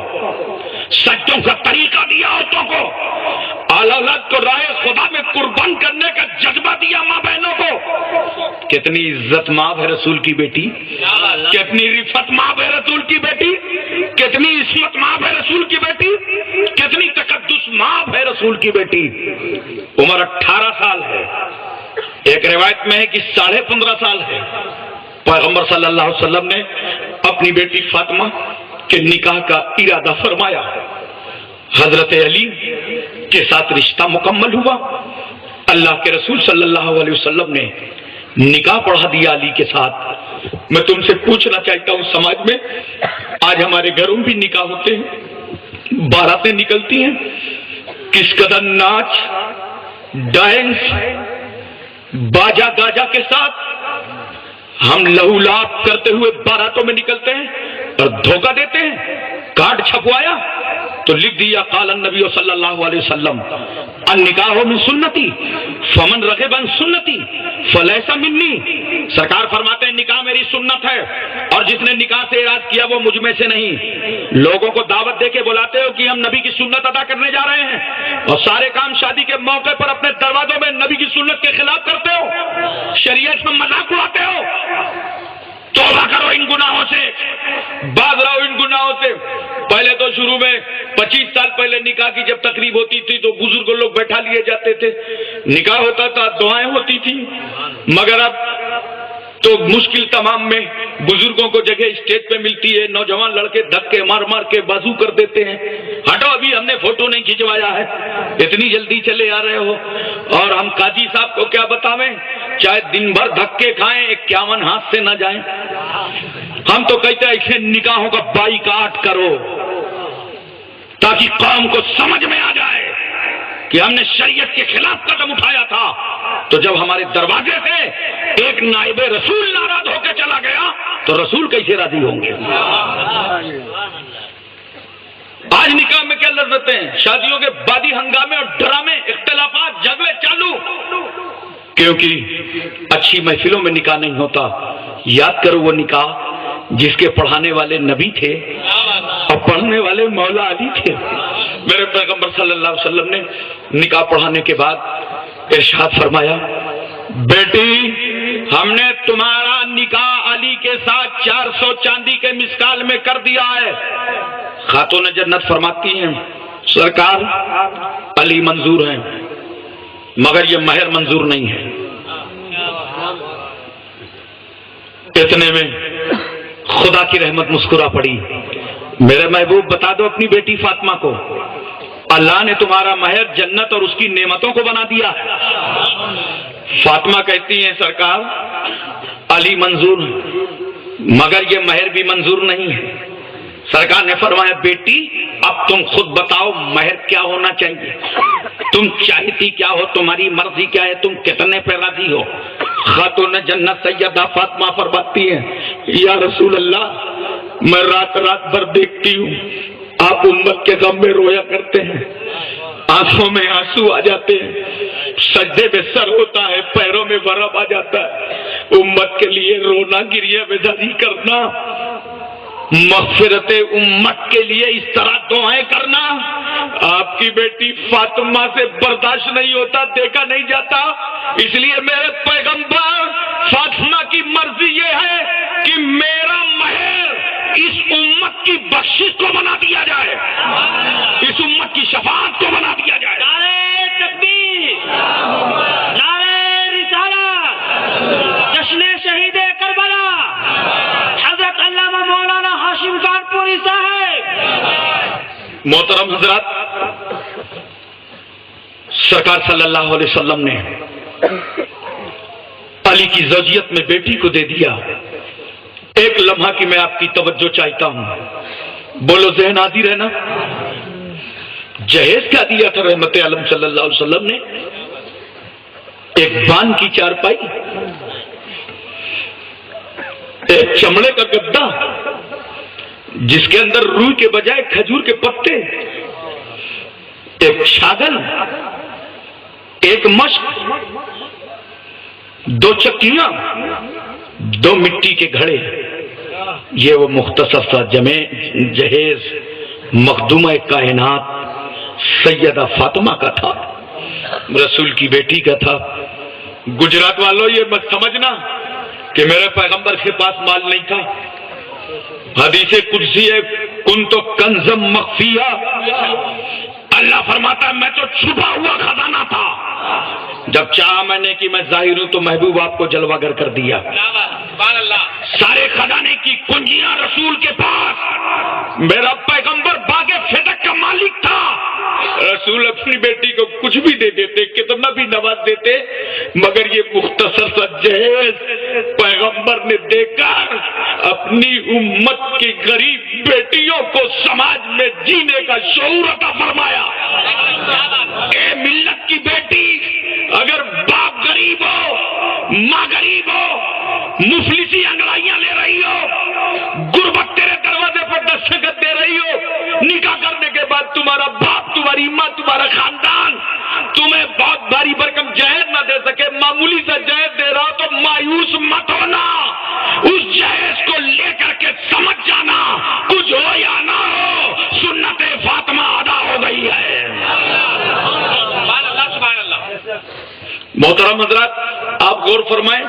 سجدوں کا طریقہ دیا عورتوں کو، اولاد کو راہ خدا میں قربان کرنے کا جذبہ دیا ماں بہنوں کو. کتنی عزت ماں ہے رسول کی بیٹی، کتنی رفت ماں ہے رسول کی بیٹی، کتنی عصمت ماں ہے رسول کی بیٹی، کتنی تقدس ماں ہے رسول کی بیٹی. عمر 18 سال ہے. ایک روایت میں ہے کہ 15.5 سال ہے. پیغمبر صلی اللہ علیہ وسلم نے اپنی بیٹی فاطمہ کے نکاح کا ارادہ فرمایا. حضرت علی کے ساتھ رشتہ مکمل ہوا. اللہ کے رسول صلی اللہ علیہ وسلم نے نکاح پڑھا دیا علی کے ساتھ. میں تم سے پوچھنا چاہتا ہوں، سماج میں آج ہمارے گھروں بھی نکاح ہوتے ہیں، باراتیں نکلتی ہیں، کس قدر ناچ ڈانس باجا گاجا کے ساتھ ہم لہو لعاب کرتے ہوئے باراتوں میں نکلتے ہیں اور دھوکہ دیتے ہیں. کارڈ چھپوایا تو لکھ دیا قال النبی صلی اللہ علیہ وسلم النکاح من سنتی فمن رغب عن سنتی فلیس منی. سرکار فرماتے ہیں نکاح میری سنت ہے اور جس نے نکاح سے اعراض کیا وہ مجھ میں سے نہیں. لوگوں کو دعوت دے کے بلاتے ہو کہ ہم نبی کی سنت ادا کرنے جا رہے ہیں اور سارے کام شادی کے موقع پر اپنے دروازوں میں نبی کی سنت کے خلاف کرتے ہو، شریعت میں مذاق اڑاتے ہو. توبہ کرو ان گناہوں سے، باز رہو ان گناہوں سے. پہلے تو شروع میں 25 سال پہلے نکاح کی جب تقریب ہوتی تھی تو بزرگ لوگ بیٹھا لیے جاتے تھے، نکاح ہوتا تھا، دعائیں ہوتی تھی. مگر اب تو مشکل تمام میں بزرگوں کو جگہ اسٹیج پہ ملتی ہے، نوجوان لڑکے دھکے مار مار کے بازو کر دیتے ہیں. ہٹو ابھی ہم نے فوٹو نہیں کھنچوایا ہے، اتنی جلدی چلے آ رہے ہو. اور ہم قاضی صاحب کو کیا بتاویں، چاہے دن بھر دھکے کھائیں 51 ہاتھ سے نہ جائیں. ہم تو کہتے ہیں اسے نکاحوں کا بائیکاٹ کرو تاکہ قوم کو سمجھ میں آ جائے کہ ہم نے شریعت کے خلاف قدم اٹھایا تھا. تو جب ہمارے دروازے سے ایک نائب رسول ناراض ہو کے چلا گیا تو رسول کیسے راضی ہوں گے؟ آج نکاح میں کیا لذتیں ہیں، شادیوں کے بادی ہنگامے اور ڈرامے، اختلافات، جھگڑے چالو. کیونکہ اچھی محفلوں میں نکاح نہیں ہوتا. یاد کرو وہ نکاح جس کے پڑھانے والے نبی تھے اور پڑھنے والے مولا علی تھے. میرے پیغمبر صلی اللہ علیہ وسلم نے نکاح پڑھانے کے بعد ارشاد فرمایا، بیٹی ہم نے تمہارا نکاح علی کے ساتھ 400 چاندی کے مسکال میں کر دیا ہے. خاتون جنت فرماتی ہیں سرکار علی منظور ہیں مگر یہ مہر منظور نہیں ہے. اتنے میں خدا کی رحمت مسکرا پڑی. میرے محبوب بتا دو اپنی بیٹی فاطمہ کو، اللہ نے تمہارا مہر جنت اور اس کی نعمتوں کو بنا دیا. فاطمہ کہتی ہیں سرکار علی منظور مگر یہ مہر بھی منظور نہیں ہے. سرکار نے فرمایا بیٹی اب تم خود بتاؤ مہر کیا ہونا چاہیے، تم چاہتی کیا ہو، تمہاری مرضی کیا ہے، تم کتنے پہ راضی ہو. خاتون جنت سیدہ فاطمہ فرماتی ہیں یا رسول اللہ میں رات رات بھر دیکھتی ہوں آپ امت کے غم میں رویا کرتے ہیں، آنکھوں میں آنسو آ جاتے ہیں، سجدے میں سر ہوتا ہے، پیروں میں ورم آ جاتا ہے. امت کے لیے رونا گریہ بیداری کرنا، مغفرت امت کے لیے اس طرح دعائیں کرنا آپ کی بیٹی فاطمہ سے برداشت نہیں ہوتا، دیکھا نہیں جاتا. اس لیے میرے پیغمبر فاطمہ کی مرضی یہ ہے کہ میرا مہر اس امت کی بخشش کو بنا دیا جائے، اس امت کی شفاعت کو بنا دیا جائے. نعرہ تکبیر، محترم حضرات، سرکار صلی اللہ علیہ وسلم نے علی کی زوجیت میں بیٹی کو دے دیا۔ ایک لمحہ کی میں آپ کی توجہ چاہتا ہوں، بولو ذہن حاضر ہے نا؟ جہیز کیا دیا تھا رحمت عالم صلی اللہ علیہ وسلم نے؟ ایک بان کی چارپائی، ایک چمڑے کا گدا جس کے اندر روئی کے بجائے کھجور کے پتے، ایک چھاگل، ایک مشق، 2 چکیاں، 2 مٹی کے گھڑے۔ یہ وہ مختصر سا جہیز مخدومہ کائنات سیدہ فاطمہ کا تھا، رسول کی بیٹی کا تھا۔ گجرات والوں یہ مت سمجھنا کہ میرے پیغمبر کے پاس مال نہیں تھا۔ حدیث قدسی ہے، کنت کنزم مخفیہ، اللہ فرماتا ہے میں تو چھپا ہوا خزانہ تھا، جب چاہا میں نے کہ میں ظاہر ہوں تو محبوب آپ کو جلوہ گر کر دیا۔ سارے خزانے کی کنجیاں رسول کے پاس، میرا پیغمبر باغ فدق کا مالک تھا۔ رسول اپنی بیٹی کو کچھ بھی دے دیتے، کتنا بھی نواز دیتے، مگر یہ مختصر سا جہیز پیغمبر نے دے کر اپنی امت کی غریب بیٹیوں کو سماج میں جینے کا شعور عطا فرمایا۔ اے ملت کی بیٹی، اگر باپ غریب ہو، ماں غریب ہو، مفلسی انگڑائیاں لے رہی ہو، غربت تیرے دروازے پر دستخط دے رہی ہو، نکاح کرنے کے بعد تمہارا باپ، تمہاری ماں، تمہارا خاندان تمہیں بہت بھاری بھرکم جہیز نہ دے سکے، معمولی سا جہیز دے رہا تو مایوس مت ہونا، اس جہیز کو لے کر کے سمجھ جانا، کچھ ہو یا نہ ہو سنت فاطمہ ادا ہو گئی ہے۔ سبحان اللہ۔ محترم حضرات، آپ غور فرمائیں،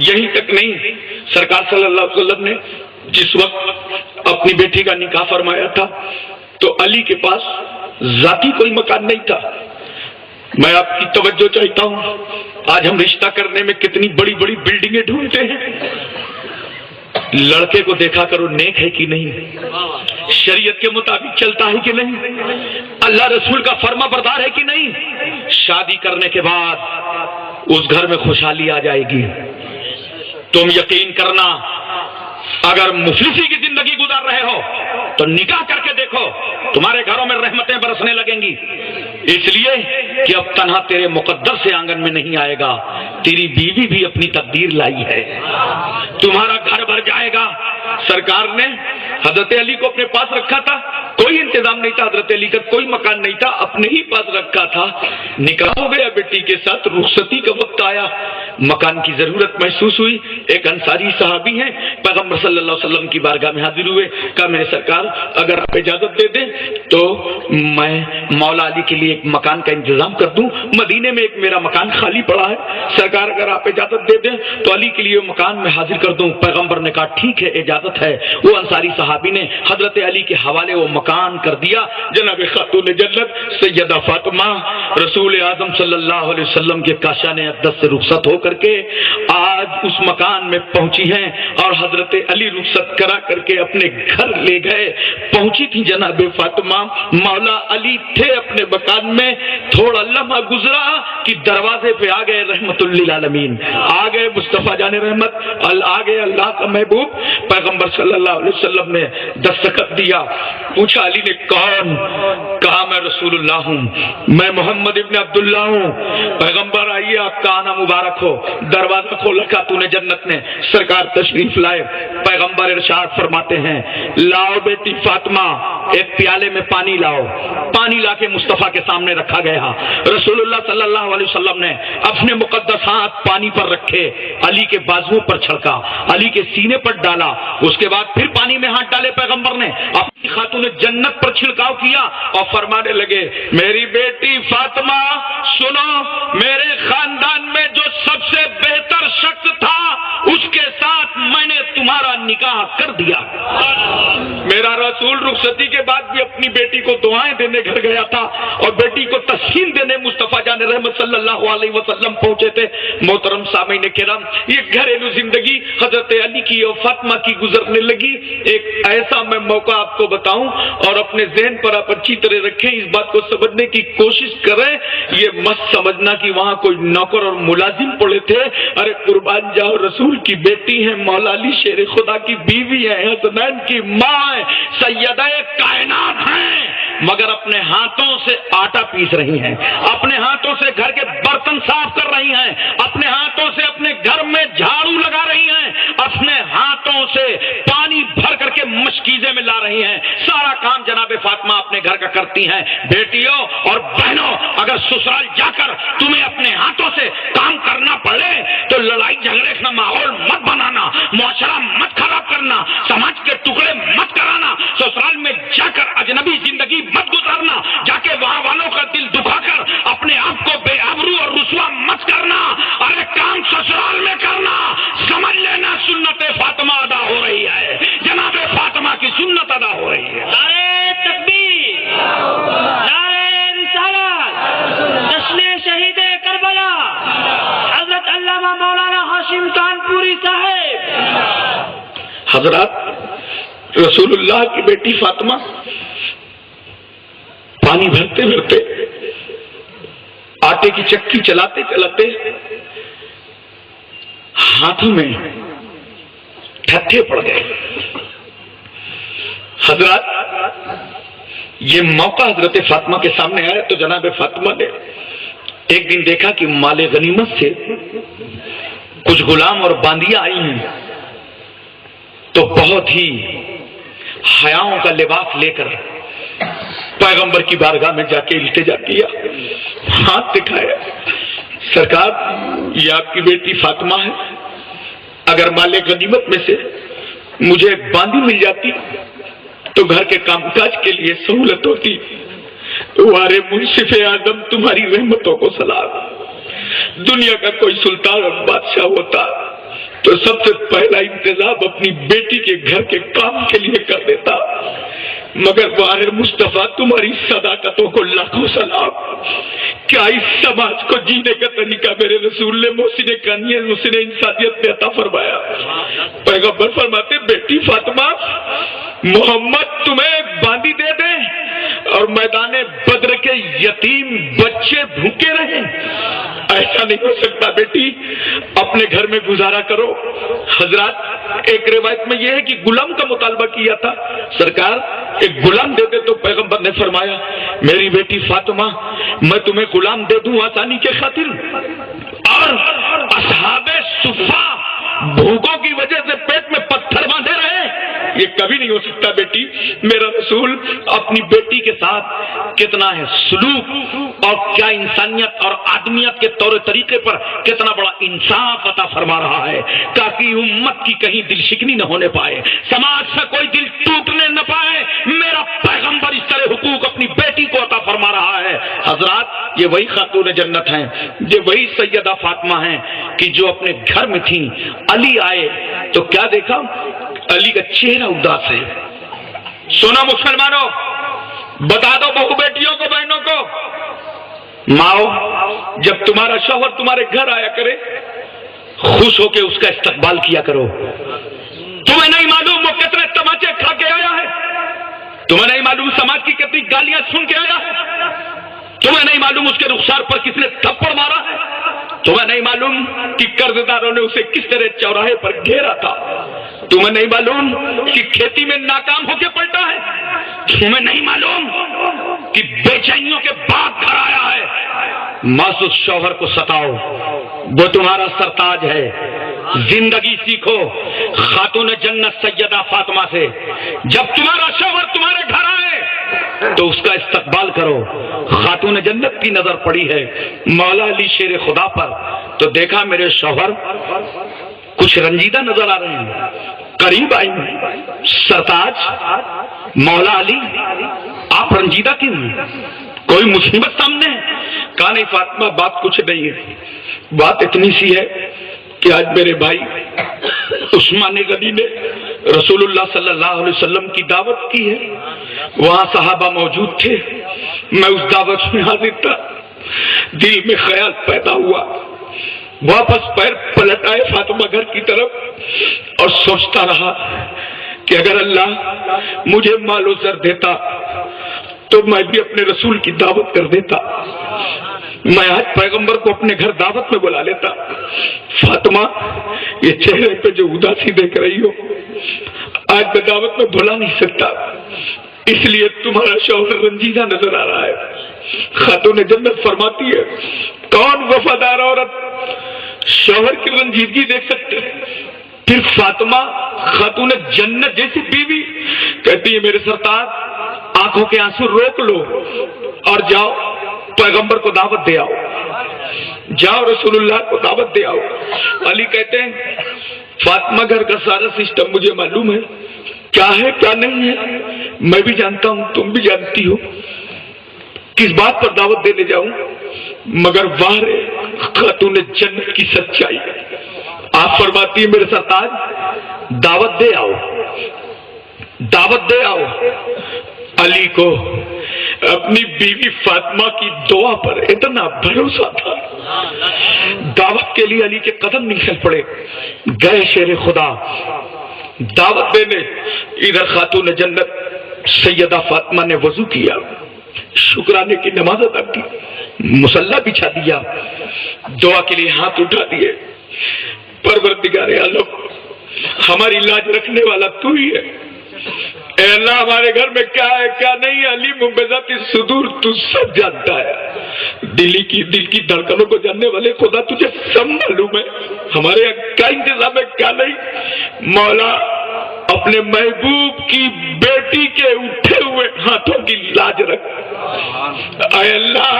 یہیں تک نہیں، سرکار صلی اللہ علیہ وسلم نے جس وقت اپنی بیٹی کا نکاح فرمایا تھا تو علی کے پاس ذاتی کوئی مکان نہیں تھا۔ میں آپ کی توجہ چاہتا ہوں، آج ہم رشتہ کرنے میں کتنی بڑی بڑی بلڈنگیں ڈھونڈتے ہیں۔ لڑکے کو دیکھا کرو نیک ہے کہ نہیں، شریعت کے مطابق چلتا ہے کہ نہیں، اللہ رسول کا فرما بردار ہے کہ نہیں۔ شادی کرنے کے بعد اس گھر میں خوشحالی آ جائے گی۔ تم یقین کرنا، اگر مفلسی کی زندگی گزار رہے ہو تو نکاح کر کے دیکھو، تمہارے گھروں میں رحمتیں برسنے لگیں گی، اس لیے کہ اب تنہا تیرے مقدر سے آنگن میں نہیں آئے گا، تیری بیوی بھی اپنی تقدیر لائی ہے، تمہارا گھر بھر جائے گا۔ سرکار نے حضرت علی کو اپنے پاس رکھا تھا، کوئی انتظام نہیں تھا، حضرت علی کا کوئی مکان نہیں تھا، اپنے ہی پاس رکھا تھا۔ نکاح ہو گیا بیٹی کے ساتھ، رخصتی کا وقت آیا، مکان کی ضرورت محسوس ہوئی۔ ایک انصاری صحابی ہیں، پیغمبر صلی اللہ علیہ وسلم کی بارگاہ میں حاضر ہوئے، کہا میرے سرکار اگر آپ اجازت دے دیں تو میں مولا علی کے لیے ایک مکان کا انتظام کر دوں، مدینے میں ایک میرا مکان خالی پڑا ہے، سرکار اگر آپ اجازت دے دیں تو علی کے لیے مکان میں حاضر کر دوں۔ پیغمبر نے کہا ٹھیک ہے، اجازت ہے۔ وہ انصاری صحابی نے حضرت علی کے حوالے وہ مکان کر دیا۔ جناب خاتون جنت سیدہ فاطمہ رسول اعظم صلی اللہ علیہ وسلم کے کاشان اقدس سے رخصت ہو کر کے آج اس مکان میں پہنچی ہیں، اور حضرت علی رخصت کرا کر کے اپنے گھر لے گئے۔ پہنچی تھی جناب فاطمہ، مولا علی تھے اپنے مکان میں، تھوڑا لمحہ گزرا کہ دروازے پہ آ گئے رحمت للعالمین، آ گئے مصطفیٰ جان رحمت، آ گئے اللہ کا محبوب۔ پیغمبر صلی اللہ علیہ وسلم نے دستخط دیا، پوچھا علی نے کون؟ کہا میں رسول اللہ ہوں، میں محمد ابن عبداللہ ہوں۔ پیغمبر آئیے آپ کا آنا مبارک ہو۔ دروازہ کھولا خاتون جنت نے، سرکار تشریف لائے۔ پیغمبر ارشاد فرماتے ہیں لاؤ بیٹی فاطمہ ایک پیالے میں پانی لاؤ۔ پانی لا کے مصطفیٰ کے سامنے رکھا گیا۔ رسول اللہ صلی اللہ علیہ وسلم نے اپنے مقدس ہاتھ پانی پر رکھے، علی کے بازوؤں پر چھڑکا، علی کے سینے پر ڈالا، اس کے بعد پھر پانی میں ہاتھ ڈالے پیغمبر نے اپنی خاتون جنت پر چھڑکاؤ کیا اور فرمانے لگے میری بیٹی فاطمہ سنو، میرے خاندان میں جو سب سے بہتر شخص تھا اس کے ساتھ میں نے تمہارا نکاح کر دیا۔ میرا رسول رخصت رخصتی کے بعد بھی اپنی بیٹی کو دعائیں دینے گھر گیا تھا اور بیٹی کو تسکین دینے مصطفیٰ جان رحمت صلی اللہ علیہ وسلم پہنچے تھے۔ محترم سامعین کرام، یہ گھریلو زندگی حضرت علی کی اور فاطمہ کی گزرنے لگی۔ ایک ایسا میں موقع آپ کو بتاؤں اور اپنے ذہن پر آپ اچھی طرح رکھیں، اس بات کو سمجھنے کی کوشش کریں۔ یہ مت سمجھنا کہ وہاں کوئی نوکر اور ملازم پڑے تھے، ارے قربان جاؤ، رسول کی بیٹی ہے، مولا علی شیر خدا کی بیوی ہے، حسنین کی ماں ہے، سیدہ کائنات ہیں، مگر اپنے ہاتھوں سے آٹا پیس رہی ہیں، اپنے ہاتھوں سے گھر کے برتن صاف کر رہی ہیں، اپنے ہاتھوں سے اپنے گھر میں جھاڑو لگا رہی ہیں، اپنے ہاتھوں سے پانی بھر کر کے مشکیزے میں لا رہی ہیں، سارا کام جناب فاطمہ اپنے گھر کا کرتی ہیں۔ بیٹیوں اور بہنوں، اگر سسرال جا کر تمہیں اپنے ہاتھوں سے کام کرنا پڑے تو لڑائی جھگڑے کا ماحول مت بنانا، معاشرہ مت خراب کرنا، سماج کے ٹکڑے مت کرانا، سسرال میں جا کر اجنبی زندگی مت گزارنا، جا کے وہاں والوں کا دل دکھا کر اپنے آپ کو بے آبرو اور رسوا مت کرنا، ارے کام سسرال میں کرنا۔ سمجھ لینا سنت فاطمہ ادا ہو رہی ہے، جناب فاطمہ کی سنت ادا ہو رہی ہے۔ نعرہ تکبیر، نعرہ رسالت، جشن شہید کربلا، حضرت علامہ مولانا ہاشم کانپوری صاحب۔ حضرات، رسول اللہ کی بیٹی فاطمہ پانی بھرتے بھرتے، آٹے کی چکی چلاتے چلاتے ہاتھوں میں ٹھٹھے پڑ گئے۔ حضرات، یہ موقع حضرت فاطمہ کے سامنے آیا تو جناب فاطمہ نے ایک دن دیکھا کہ مال غنیمت سے کچھ غلام اور باندیاں آئی ہیں، تو بہت ہی حیاؤں کا لباس لے کر پیغمبر کی بارگاہ میں جا کے التجا کیا، ہاتھ دکھایا، سرکار یہ آپ کی بیٹی فاطمہ ہے، اگر مال غنیمت میں سے مجھے ایک باندی مل جاتی تو گھر کے کام کاج کے لیے سہولت ہوتی۔ وارے منصف اعظم، تمہاری رحمتوں کو سلام۔ دنیا کا کوئی سلطان اور بادشاہ ہوتا تو سب سے پہلا انتظام اپنی بیٹی کے گھر کے کام کے لیے کر دیتا، مگر وارے مصطفیٰ، تمہاری صداقتوں کو لاکھوں سلام۔ کیا اس سماج کو جینے کا طریقہ میرے رسول نے محسن انسانیت میں عطا فرمایا۔ پیغمبر فرماتے، بیٹی فاطمہ، محمد تمہیں باندی دے دیں اور میدان بدر کے یتیم بچے بھوکے رہیں؟ ایسا نہیں ہو سکتا بیٹی، اپنے گھر میں گزارا کرو۔ حضرات، ایک روایت میں یہ ہے کہ غلام کا مطالبہ کیا تھا، سرکار ایک غلام دے دے، تو پیغمبر نے فرمایا، میری بیٹی فاطمہ، میں تمہیں غلام دے دوں آسانی کے خاطر، اور اصحاب صفا بھوکوں کی وجہ سے پیٹ میں پتھر باندھے رہے، یہ کبھی نہیں ہو سکتا بیٹی۔ میرا رسول اپنی بیٹی کے ساتھ کتنا ہے سلوک اور کیا انسانیت اور آدمیت کے طور طریقے پر کتنا بڑا انصاف عطا فرما رہا ہے، تاکہ امت کی کہیں دل شکنی نہ ہونے پائے، سماج سے کوئی دل ٹوٹنے نہ پائے۔ میرا پیغمبر اس طرح حقوق اپنی بیٹی کو عطا فرما رہا ہے۔ حضرات، یہ وہی خاتون جنت ہیں، یہ وہی سیدہ فاطمہ ہیں کہ جو اپنے گھر میں تھیں۔ علی آئے تو کیا دیکھا؟ علی کا چہرہ اداس ہے۔ سنو مسلمانوں، بتا دو بہو بیٹیوں کو، بہنوں کو، ماؤ، جب تمہارا شوہر تمہارے گھر آیا کرے، خوش ہو کے اس کا استقبال کیا کرو۔ تمہیں نہیں معلوم وہ کتنے تماچے کھا کے آیا ہے، تمہیں نہیں معلوم سماج کی کتنی گالیاں سن کے آیا ہے، تمہیں نہیں معلوم اس کے رخسار پر کس نے تھپڑ مارا ہے، تمہیں نہیں معلوم کہ قرض داروں نے اسے کس طرح چوراہے پر گھیرا تھا، تمہیں نہیں معلوم کہ کھیتی میں ناکام ہو کے پلٹا ہے، تمہیں نہیں معلوم کہ بے چینیوں کے بعد گھر آیا ہے۔ معصوص شوہر کو ستاؤ، وہ تمہارا سرتاج ہے۔ زندگی سیکھو خاتون جنت سیدہ فاطمہ سے۔ جب تمہارا شوہر تمہارے گھر آئے تو اس کا استقبال کرو۔ خاتون جنت کی نظر پڑی ہے مولا علی شیر خدا پر، تو دیکھا میرے شوہر کچھ رنجیدہ نظر آ رہے ہیں، قریب آئی، سرتاج مولا علی آپ رنجیدہ کیوں ہیں؟ کوئی مصیبت سامنے ہے؟ کہا نہیں فاطمہ، بات کچھ نہیں ہے، بات اتنی سی ہے کہ آج میرے بھائی عثمان غنی نے رسول اللہ صلی اللہ علیہ وسلم کی دعوت کی ہے، وہاں صحابہ موجود تھے، میں اس دعوت میں حاضر تھا، دل میں خیال پیدا ہوا، واپس پیر پلٹ آئے فاطمہ گھر کی طرف اور سوچتا رہا کہ اگر اللہ مجھے مال و زر دیتا تو میں بھی اپنے رسول کی دعوت کر دیتا، میں آج پیغمبر کو اپنے گھر دعوت میں بلا لیتا۔ فاطمہ، یہ چہرے پہ جو اداسی دیکھ رہی ہو آج میں دعوت میں بلا نہیں سکتا، اس لیے تمہارا شوہر رنجیدہ نظر آ رہا ہے۔ خاتون جنت فرماتی ہے کون وفادار عورت شوہر کی رنجیدگی دیکھ سکتے؟ پھر فاطمہ خاتون جنت جیسی بیوی کہتی ہے میرے سرتاج آنکھوں کے آنسو روک لو اور جاؤ پیغمبر کو دعوت دے آؤ، جاؤ رسول اللہ کو دعوت دے آؤ۔ علی کہتے ہیں فاطمہ گھر کا سارا سسٹم مجھے معلوم ہے، کیا ہے کیا نہیں ہے میں بھی جانتا ہوں، تم بھی جانتی ہو، کس بات پر دعوت دینے جاؤں، مگر باہر خاتون جنت کی سچائی۔ آپ فرماتی ہے میرے سرتاج دعوت دے آؤ، دعوت دے آؤ۔ علی کو اپنی بیوی فاطمہ کی دعا پر اتنا بھروسہ تھا، دعوت کے لیے علی کے قدم نہیں چل پڑے، گئے شیر خدا دعوت دینے۔ ادھر خاتون جنت سیدہ فاطمہ نے وضو کیا، شکرانے کی نماز ادا کی، مصلی بچھا دیا، دعا کے لیے ہاتھ اٹھا دیے، پروردگار عالم ہماری لاج رکھنے والا تو ہی ہے، اے اللہ ہمارے گھر میں کیا ہے کیا نہیں ہے، علی بذات صدور تو سب جانتا ہے، دل کی دھڑکنوں کو جاننے والے خدا تجھے سب معلوم ہے، ہمارے یہاں کیا انتظام ہے کیا نہیں۔ مولا اپنے محبوب کی بیٹی کے اٹھے ہوئے ہاتھوں کی لاج رکھ، اے اللہ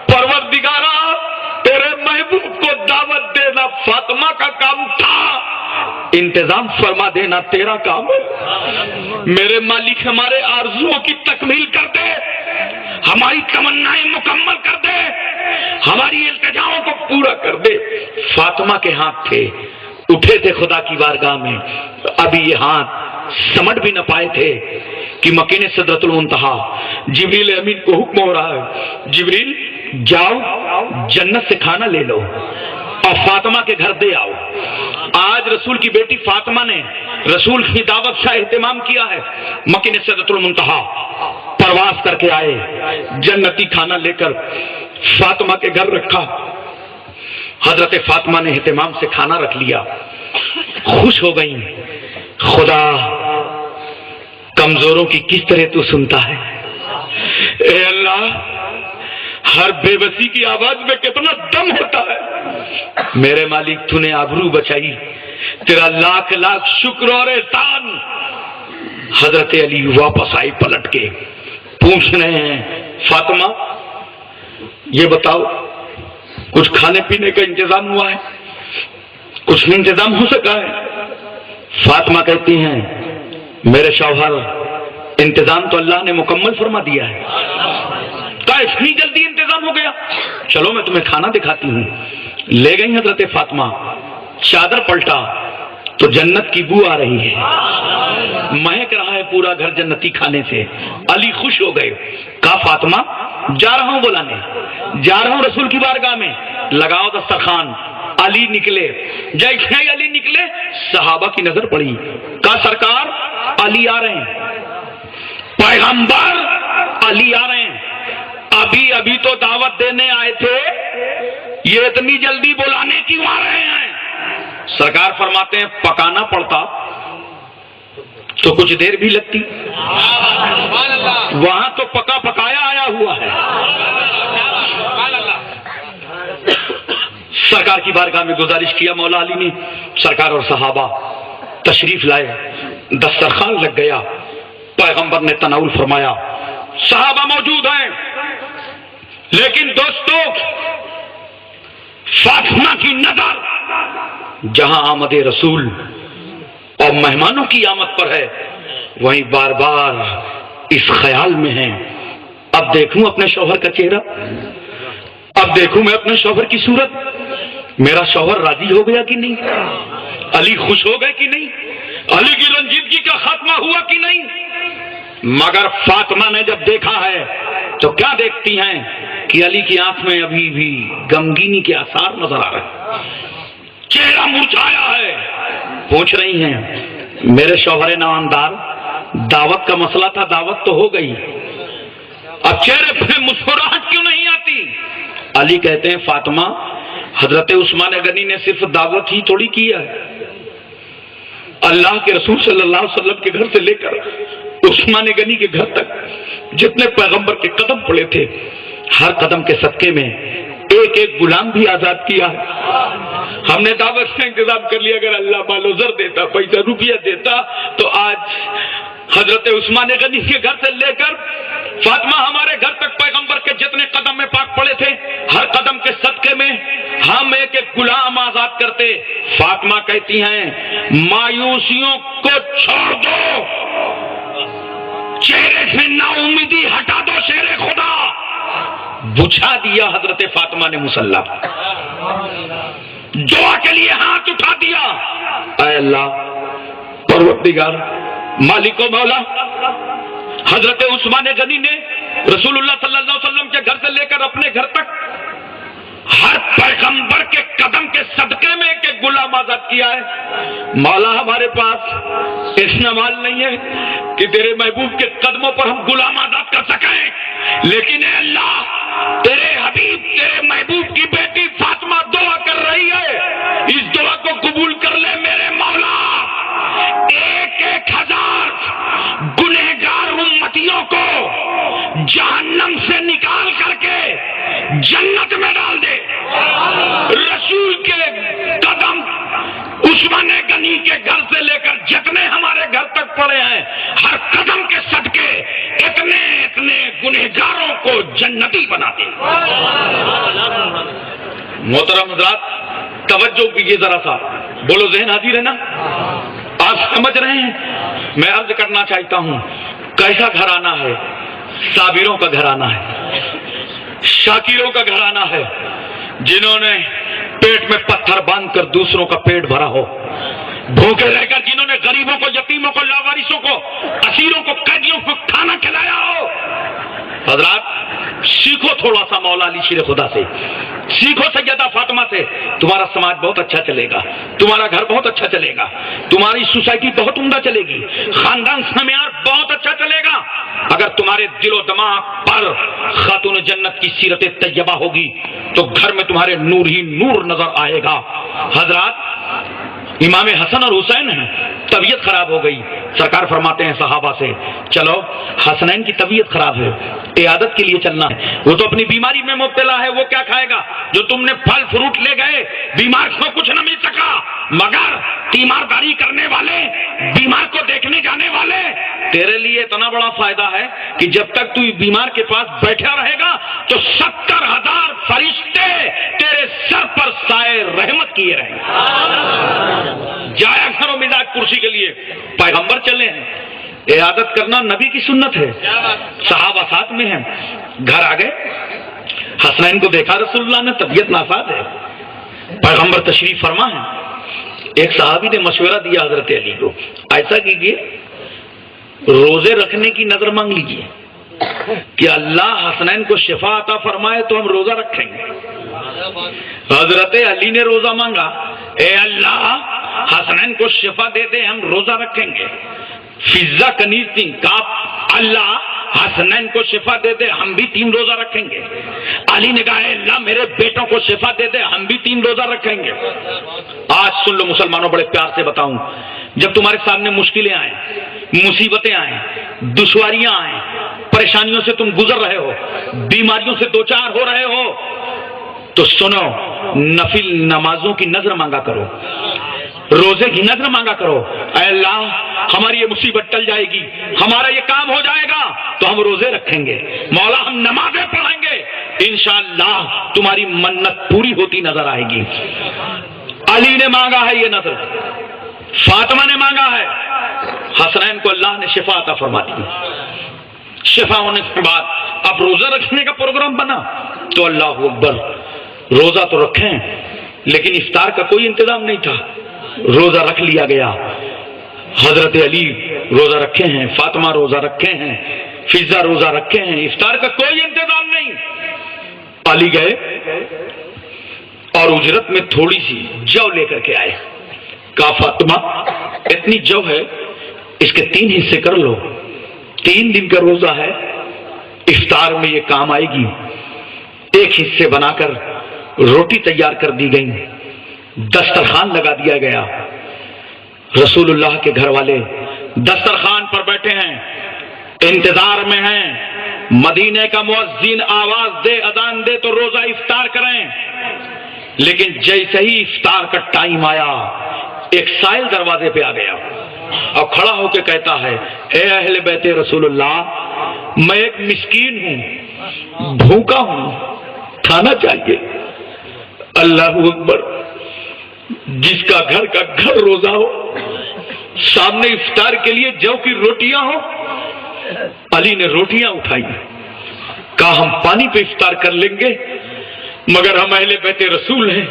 پروردگارا تیرے محبوب کو دعوت دینا فاطمہ کا کام تھا، انتظام فرما دینا تیرا کام ہے۔ میرے مالک ہمارے آرزوؤں کی تکمیل کر دے، ہماری تمنائیں مکمل کر دے، ہماری التجاؤں کو پورا کر دے۔ فاطمہ کے ہاتھ تھے، اٹھے تھے خدا کی بارگاہ میں، ابھی یہ ہاتھ سمٹ بھی نہ پائے تھے کہ مکین سدرۃ المنتہا جبریل امین کو حکم ہو رہا ہے جبریل جاؤ جنت سے کھانا لے لو اور فاطمہ کے گھر دے آؤ۔ آج رسول کی بیٹی فاطمہ نے رسول کی دعوت کا اہتمام کیا ہے، مکین سدرۃ المنتہا پرواز کر کے آئے، جنتی کھانا لے کر فاطمہ کے گھر رکھا۔ حضرت فاطمہ نے اہتمام سے کھانا رکھ لیا، خوش ہو گئیں، خدا کمزوروں کی کس طرح تو سنتا ہے، اے اللہ ہر بے بسی کی آواز میں کتنا دم ہوتا ہے، میرے مالک تو نے آبرو بچائی، تیرا لاکھ لاکھ شکر اور احسان۔ حضرت علی واپس آئی پلٹ کے، پوچھ رہے ہیں فاطمہ یہ بتاؤ کچھ کھانے پینے کا انتظام ہوا ہے، کچھ انتظام ہو سکا ہے؟ فاطمہ کہتی ہیں میرے شوہر انتظام تو اللہ نے مکمل فرما دیا ہے، کہا اتنی جلدی انتظام ہو گیا، چلو میں تمہیں کھانا دکھاتی ہوں۔ لے گئی حضرت فاطمہ، چادر پلٹا تو جنت کی بو آ رہی ہے، مہک رہا ہے پورا گھر جنتی کھانے سے۔ علی خوش ہو گئے، کہا فاطمہ جا رہا ہوں بلانے، جا رہا ہوں رسول کی بارگاہ میں، لگاؤ دسترخوان۔ علی نکلے، جیسے ہی علی نکلے صحابہ کی نظر پڑی، کہا سرکار علی آ رہے ہیں، پیغمبر علی آ رہے ہیں، ابھی تو دعوت دینے آئے تھے، یہ اتنی جلدی بلانے کیوں آ رہے ہیں؟ سرکار فرماتے ہیں پکانا پڑتا تو کچھ دیر بھی لگتی، وہاں تو پکا پکایا آیا ہوا ہے۔ سرکار کی بارگاہ میں گزارش کیا مولا علی نے، سرکار اور صحابہ تشریف لائے، دسترخوان لگ گیا، پیغمبر نے تناول فرمایا، صحابہ موجود ہیں، لیکن دوستو فاطمہ کی نظر جہاں آمد رسول اور مہمانوں کی آمد پر ہے، وہیں بار بار اس خیال میں ہیں اب دیکھوں اپنے شوہر کا چہرہ، اب دیکھوں میں اپنے شوہر کی صورت، میرا شوہر راضی ہو گیا کہ نہیں، علی خوش ہو گئے کہ نہیں، علی کی رنجیدگی کا خاتمہ ہوا کہ نہیں۔ مگر فاطمہ نے جب دیکھا ہے تو کیا دیکھتی ہیں کہ علی کی آنکھ میں ابھی بھی غمگینی کے آثار نظر آ رہے ہیں، چہرہ مرجھایا ہے. پوچھ رہی ہیں میرے شوہر نامدار، دعوت کا مسئلہ تھا، دعوت تو ہو گئی، اب چہرے پہ مسکراہٹ کیوں نہیں آتی؟ علی کہتے ہیں فاطمہ، حضرت عثمان غنی نے صرف دعوت ہی تھوڑی کیا ہے، اللہ کے رسول صلی اللہ علیہ وسلم کے گھر سے لے کر عثمان غنی کے گھر تک جتنے پیغمبر کے قدم پڑے تھے، ہر قدم کے صدقے میں ایک ایک غلام بھی آزاد کیا ہے. ہم نے دعوت کا انتظام کر لیا، اگر اللہ مال و زر دیتا، پیسہ روپیہ دیتا، تو آج حضرت عثمان غنی کے گھر سے لے کر فاطمہ ہمارے گھر تک پیغمبر کے جتنے قدم میں پاک پڑے تھے، ہر قدم کے صدقے میں ہم ایک ایک غلام آزاد کرتے. فاطمہ کہتی ہیں مایوسیوں کو چھوڑ دو، چہرے سے نا امیدی ہٹا دو، شیر خدا. بجھا دیا حضرت فاطمہ نے مصلی، دعا کے لیے ہاتھ اٹھا دیا. اے اللہ پروردگار مالک و مولا، حضرت عثمان غنی نے رسول اللہ صلی اللہ علیہ وسلم کے گھر سے لے کر اپنے گھر تک ہر پیغمبر کے قدم کے صدقے میں ایک ایک غلام آزاد کیا ہے. مولا ہمارے پاس اتنا مال نہیں ہے کہ تیرے محبوب کے قدموں پر ہم غلام آزاد کر سکیں، لیکن اے اللہ تیرے حبیب تیرے محبوب کی بیٹی فاطمہ دعا کر رہی ہے، اس دعا کو قبول کر لے میرے مولا. 1,000 گنہگار امتیوں کو جہنم سے نکال کر کے جنت میں ڈال دے. رسول کے قدم عثمان غنی کے گھر سے لے کر جتنے ہمارے گھر تک پڑے ہیں، ہر قدم کے صدقے اتنے اتنے گنہگاروں کو جنتی بنا دے. محترم حضرات توجہ کیجیے ذرا سا، بولو ذہن حاضر ہے نا؟ آپ سمجھ رہے ہیں؟ میں عرض کرنا چاہتا ہوں کیسا گھرانہ ہے؟ صابروں کا گھرانہ ہے، شاکروں کا گھرانہ ہے، جنہوں نے پیٹ میں پتھر باندھ کر دوسروں کا پیٹ بھرا ہو، بھوکے رہ کر جنہوں نے غریبوں کو، یتیموں کو، لاوارثوں کو، اسیروں کو، قیدیوں کو کھانا کھلایا ہو. حضرات سیکھو تھوڑا سا مولا علی شیر خدا سے، سیکھو سیدہ فاطمہ سے، تمہارا سماج بہت اچھا چلے گا، تمہارا گھر بہت اچھا چلے گا، تمہاری سوسائٹی بہت عمدہ چلے گی، خاندان سمیار بہت اچھا چلے گا اگر تمہارے دل و دماغ پر خاتون جنت کی سیرت طیبہ ہوگی تو گھر میں تمہارے نور ہی نور نظر آئے گا. حضرات امام حسن اور حسین ہیں، طبیعت خراب ہو گئی، سرکار فرماتے ہیں صحابہ سے چلو حسنین کی طبیعت خراب ہے، عیادت کے لیے چلنا ہے، وہ تو اپنی بیماری میں مبتلا ہے، وہ کیا کھائے گا؟ جو تم نے پھل فروٹ لے گئے بیمار کو کچھ نہ مل سکا، مگر تیمارداری کرنے والے، بیمار کو دیکھنے جانے والے، تیرے لیے اتنا بڑا فائدہ ہے کہ جب تک تو بیمار کے پاس بیٹھا رہے گا تو 70,000 فرشتے تیرے سر پر سائے رحمت کیے رہیں گے. جایا کرو مزاج کرسی کے لیے، پیغمبر چلے ہیں، عیادت کرنا نبی کی سنت ہے. صحابہ ساتھ میں ہیں، گھر آ گئے، حسنین کو دیکھا رسول اللہ نے، طبیعت ناساز ہے، پیغمبر تشریف فرما ہے. ایک صحابی نے مشورہ دیا حضرت علی کو، ایسا کیجئے روزے رکھنے کی نظر مانگ لیجئے کہ اللہ حسنین کو شفا عطا فرمائے تو ہم روزہ رکھیں گے. حضرت علی نے روزہ مانگا، اے اللہ حسنین کو شفا دے دے ہم روزہ رکھیں گے. فضہ کنیز تھی، کہا اللہ حسنین کو شفا دے دے ہم بھی 3 روزہ رکھیں گے. علی نے کہا اے اللہ میرے بیٹوں کو شفا دے دے ہم بھی 3 روزہ رکھیں گے. آج سن لو مسلمانوں، بڑے پیار سے بتاؤں، جب تمہارے سامنے مشکلیں آئیں، مصیبتیں آئیں، دشواریاں آئیں، پریشانیوں سے تم گزر رہے ہو، بیماریوں سے دوچار ہو رہے ہو، تو سنو نفل نمازوں کی نظر مانگا کرو، روزے کی نظر مانگا کرو. اے اللہ ہماری یہ مصیبت ٹل جائے گی، ہمارا یہ کام ہو جائے گا تو ہم روزے رکھیں گے، مولا ہم نمازیں پڑھیں گے، انشاءاللہ تمہاری منت پوری ہوتی نظر آئے گی. علی نے مانگا ہے یہ نظر، فاطمہ نے مانگا ہے، حسنین کو اللہ نے شفا عطا فرما دی. شفا ہونے کے بعد اب روزہ رکھنے کا پروگرام بنا تو اللہ اکبر، روزہ تو رکھیں لیکن افطار کا کوئی انتظام نہیں تھا. روزہ رکھ لیا گیا، حضرت علی روزہ رکھے ہیں، فاطمہ روزہ رکھے ہیں، فضا روزہ رکھے ہیں، افطار کا کوئی انتظام نہیں۔ علی گئے اور اجرت میں تھوڑی سی جو لے کر کے آئے۔ کہا فاطمہ اتنی جو ہے اس کے 3 حصے کر لو، 3 دن کا روزہ ہے، افطار میں یہ کام آئے گی۔ 1 حصے بنا کر روٹی تیار کر دی گئی، دسترخوان لگا دیا گیا۔ رسول اللہ کے گھر والے دسترخوان پر بیٹھے ہیں، انتظار میں ہیں مدینے کا مؤذن آواز دے، اذان دے تو روزہ افطار کریں۔ لیکن جیسے ہی افطار کا ٹائم آیا، ایک سائل دروازے پہ آ گیا اور کھڑا ہو کے کہتا ہے اے اہل بیت رسول اللہ، میں ایک مسکین ہوں، بھوکا ہوں، کھانا چاہیے۔ اللہ اکبر، جس کا گھر روزہ ہو، سامنے افطار کے لیے جو کی روٹیاں ہو۔ علی نے روٹیاں اٹھائی، کہا ہم پانی پہ افطار کر لیں گے مگر ہم اہل بیت رسول ہیں،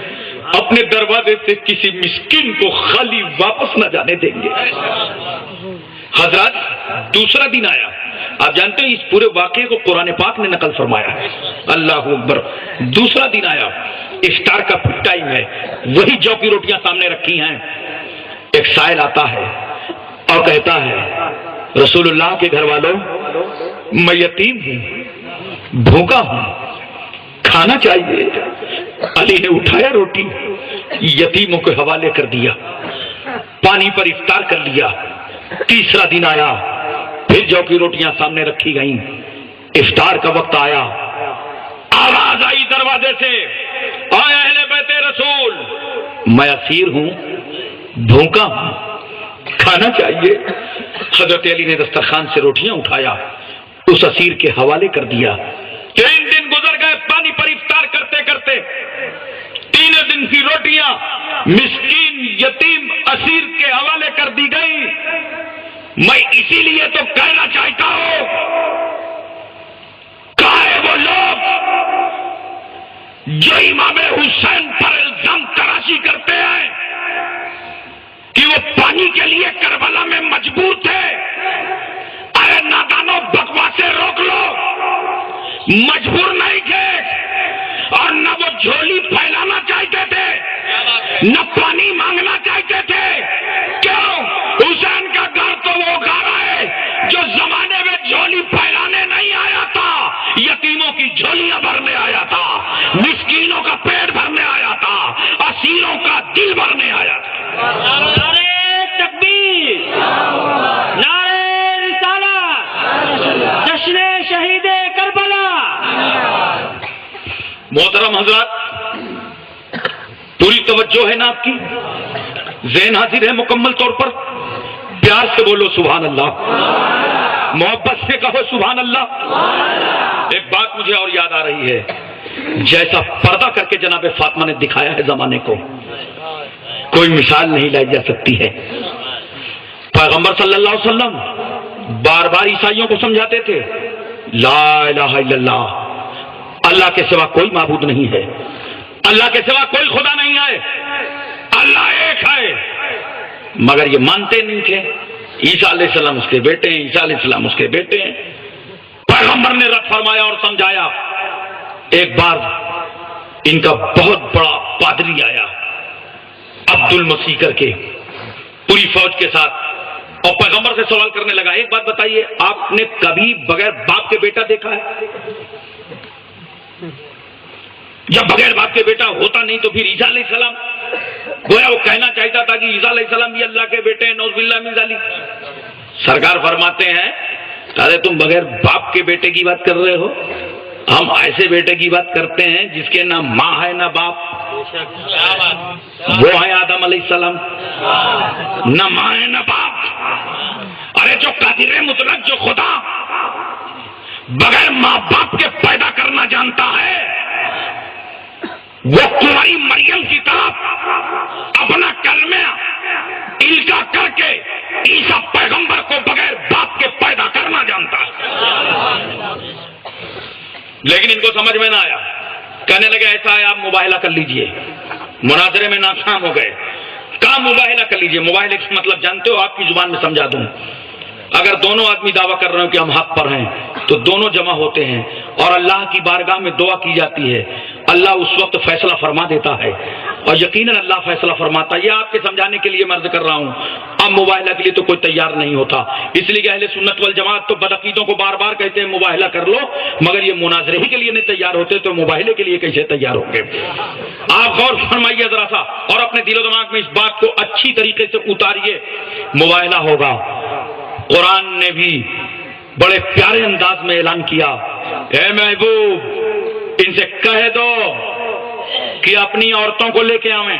اپنے دروازے سے کسی مسکین کو خالی واپس نہ جانے دیں گے۔ حضرات دوسرا دن آیا، آپ جانتے ہیں اس پورے واقعے کو قرآن پاک نے نقل فرمایا ہے۔ اللہ اکبر، دوسرا دن آیا، افطار کا ٹائم ہے، وہی جو کی روٹیاں سامنے رکھی ہیں۔ ایک سائل آتا ہے اور کہتا ہے رسول اللہ کے گھر والوں، میں یتیم ہوں، بھوکا ہوں، کھانا چاہیے۔ علی نے اٹھایا روٹی، یتیموں کے حوالے کر دیا، پانی پر افطار کر لیا۔ تیسرا دن آیا، پھر جو کی روٹیاں سامنے رکھی گئیں، افطار کا وقت آیا، آواز آئی دروازے سے، اے اہل بیت رسول، میں اسیر ہوں، بھوکا ہوں، کھانا چاہیے۔ حضرت علی نے دسترخوان سے روٹیاں اٹھایا، اس اسیر کے حوالے کر دیا۔ 3 دن گزر گئے پانی پر افطار کرتے کرتے، 3 دن کی روٹیاں مسکین یتیم اسیر کے حوالے کر دی گئی۔ میں اسی لیے تو کہنا چاہتا ہوں، کہے وہ لوگ جو امام حسین پر الزام تراشی کرتے ہیں کہ وہ پانی کے لیے کربلا میں مجبور تھے، ارے نادانوں بکواسیں روک لو، مجبور نہیں تھے، اور نہ وہ جھولی پھیلانا چاہتے تھے، نہ پانی مانگنا چاہتے تھے۔ کیوں؟ حسین کا گھر تو وہ گھر ہے جو زمانے میں جھولی پھیلانے نہیں آیا تھا، یتیموں کی جھولیاں بھرنے آیا تھا، مسکینوں کا پیٹ بھرنے آیا تھا، اسیروں کا دل بھرنے آیا تھا۔ نعرہ تکبیر، نعرہ رسالت، جشن شہید کربلا۔ محترم حضرات، پوری توجہ ہے نا آپ کی؟ ذہن حاضر ہے مکمل طور پر؟ پیار سے بولو سبحان اللہ، محبت سے کہو سبحان اللہ۔ ایک بات مجھے اور یاد آ رہی ہے، جیسا پردہ کر کے جناب فاطمہ نے دکھایا ہے زمانے کو، کوئی مثال نہیں لائی جا سکتی ہے۔ پیغمبر صلی اللہ علیہ وسلم بار بار عیسائیوں کو سمجھاتے تھے لا الہ الا اللہ، اللہ کے سوا کوئی معبود نہیں ہے، اللہ کے سوا کوئی خدا نہیں ہے، اللہ ایک ہے، مگر یہ مانتے نہیں تھے۔ عیسیٰ علیہ السلام اس کے بیٹے ہیں، عیسیٰ علیہ السلام اس کے بیٹے ہیں۔ پیغمبر نے رد فرمایا اور سمجھایا۔ ایک بار ان کا بہت بڑا پادری آیا عبد المسیح کر کے پوری فوج کے ساتھ، اور پیغمبر سے سوال کرنے لگا، ایک بات بتائیے، آپ نے کبھی بغیر باپ کے بیٹا دیکھا ہے؟ جب بغیر باپ کے بیٹا ہوتا نہیں تو پھر عیسیٰ علیہ السلام، گویا وہ کہنا چاہتا تھا کہ عیسیٰ علیہ السلام بھی اللہ کے بیٹے ہیں، نعوذ باللہ من ذالک۔ سرکار فرماتے ہیں ارے تم بغیر باپ کے بیٹے کی بات کر رہے ہو، ہم ایسے بیٹے کی بات کرتے ہیں جس کے نہ ماں ہے نہ باپ، وہ ہے آدم علیہ السلام، نہ ماں ہے نہ باپ۔ ارے جو قادر مطلق، جو خدا بغیر ماں باپ کے پیدا کرنا جانتا ہے، وہ کنواری مریم کی طرف اپنا کلمہ القا کر کے عیسیٰ پیغمبر کو بغیر باپ کے پیدا کرنا جانتا ہے۔ لیکن ان کو سمجھ میں نہ آیا، کہنے لگے ایسا ہے آپ مباہلہ کر لیجئے، مناظرے میں ناکام ہو گئے۔ کہا مباہلہ کر لیجئے. مباہلے کا مطلب جانتے ہو؟ آپ کی زبان میں سمجھا دوں. اگر دونوں آدمی دعویٰ کر رہے ہو کہ ہم حق پر ہیں تو دونوں جمع ہوتے ہیں اور اللہ کی بارگاہ میں دعا کی جاتی ہے. اللہ اس وقت فیصلہ فرما دیتا ہے اور یقیناً اللہ فیصلہ فرماتا ہے. یہ آپ کے سمجھانے کے لیے مرض کر رہا ہوں. اب مباہلہ کے لیے تو کوئی تیار نہیں ہوتا، اس لیے کہ اہل سنت والجماعت تو بدعقیدوں کو بار بار کہتے ہیں مباہلہ کر لو، مگر یہ مناظرے ہی کے لیے نہیں تیار ہوتے تو مباہلے کے لیے کیسے تیار ہوں گے؟ آپ غور فرمائیے ذرا سا اور اپنے دل و دماغ میں اس بات کو اچھی طریقے سے اتاریے. مباہلہ ہوگا. قرآن نے بھی بڑے پیارے انداز میں اعلان کیا، اے محبوب ان سے کہہ دو کہ اپنی عورتوں کو لے کے آویں،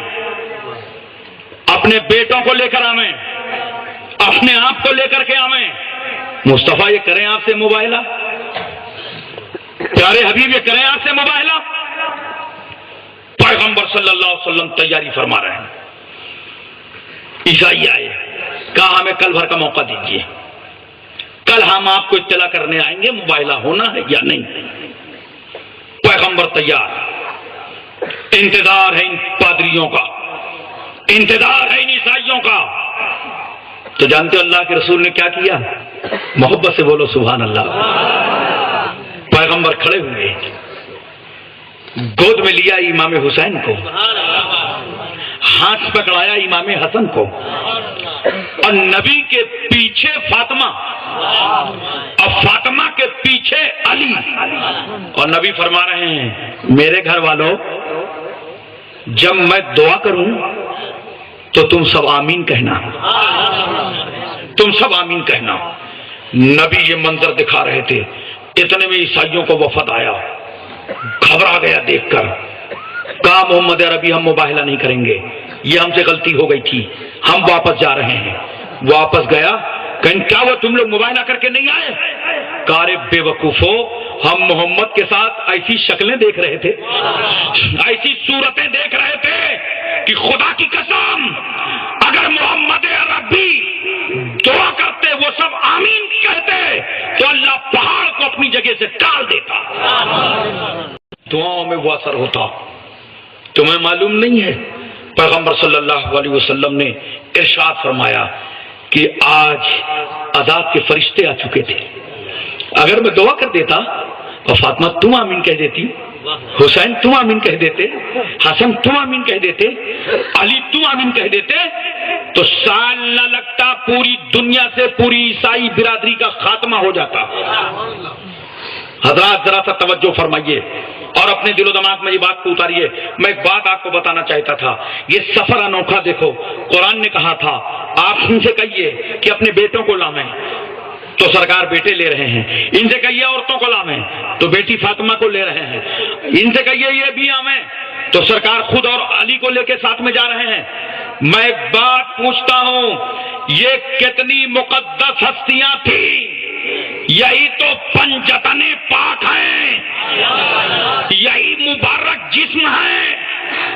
اپنے بیٹوں کو لے کر آویں، اپنے آپ کو لے کر کے آویں. مصطفیٰ یہ کریں آپ سے مباہلہ؟ پیارے حبیب یہ کریں آپ سے مباہلہ؟ پیغمبر صلی اللہ علیہ وسلم تیاری فرما رہے ہیں. عیسائی آئے، کہا ہمیں کل بھر کا موقع دیجیے، کل ہم آپ کو اطلاع کرنے آئیں گے مباہلہ ہونا ہے یا نہیں. پیغمبر تیار. انتظار ہے ان پادریوں کا، انتظار ہے ان عیسائیوں کا. تو جانتے ہو اللہ کے رسول نے کیا کیا؟ محبت سے بولو سبحان اللہ. پیغمبر کھڑے ہوئے، گود میں لیا امام حسین کو، ہاتھ پکڑایا امام حسن کو، اور نبی کے پیچھے فاطمہ اور فاطمہ کے پیچھے علی. اور نبی فرما رہے ہیں میرے گھر والوں جب میں دعا کروں تو تم سب آمین کہنا، تم سب آمین کہنا. نبی یہ منظر دکھا رہے تھے، اتنے میں عیسائیوں کو وفد آیا، گھبرا گیا دیکھ کر. کہا محمد عربی ہم مباہلہ نہیں کریں گے، یہ ہم سے غلطی ہو گئی تھی، ہم واپس جا رہے ہیں. واپس گیا، کہیں کیا وہ تم لوگ مباہلہ کر کے نہیں آئے؟ کارے بے وقوفو، ہم محمد کے ساتھ ایسی شکلیں دیکھ رہے تھے، ایسی صورتیں دیکھ رہے تھے کہ خدا کی قسم اگر محمد عربی دعا کرتے وہ سب آمین کہتے تو اللہ پہاڑ کو اپنی جگہ سے ٹال دیتا، دعاؤں میں وہ اثر ہوتا. تمہیں معلوم نہیں ہے پیغمبر صلی اللہ علیہ وسلم نے ارشاد فرمایا کہ آج عذاب کے فرشتے آ چکے تھے. اگر میں دعا کر دیتا اور فاطمہ تم آمین کہہ دیتی، حسین تم آمین کہہ دیتے، حسن تم آمین کہہ دیتے، علی تم آمین کہہ دیتے تو سال نہ لگتا پوری دنیا سے پوری عیسائی برادری کا خاتمہ ہو جاتا. حضرات ذرا سا توجہ فرمائیے اور اپنے دل و دماغ میں یہ بات کو اتاریے. میں ایک بات آپ کو بتانا چاہتا تھا، یہ سفر انوکھا دیکھو. قرآن نے کہا تھا آپ ان سے کہیے کہ اپنے بیٹوں کو لائیں، تو سرکار بیٹے لے رہے ہیں. ان سے کہیے عورتوں کو لائیں تو بیٹی فاطمہ کو لے رہے ہیں. ان سے کہیے یہ بھی آویں تو سرکار خود اور علی کو لے کے ساتھ میں جا رہے ہیں. میں ایک بات پوچھتا ہوں، یہ کتنی مقدس ہستیاں تھیں؟ یہی تو پنجتن پاک ہیں، یہی مبارک جسم ہے،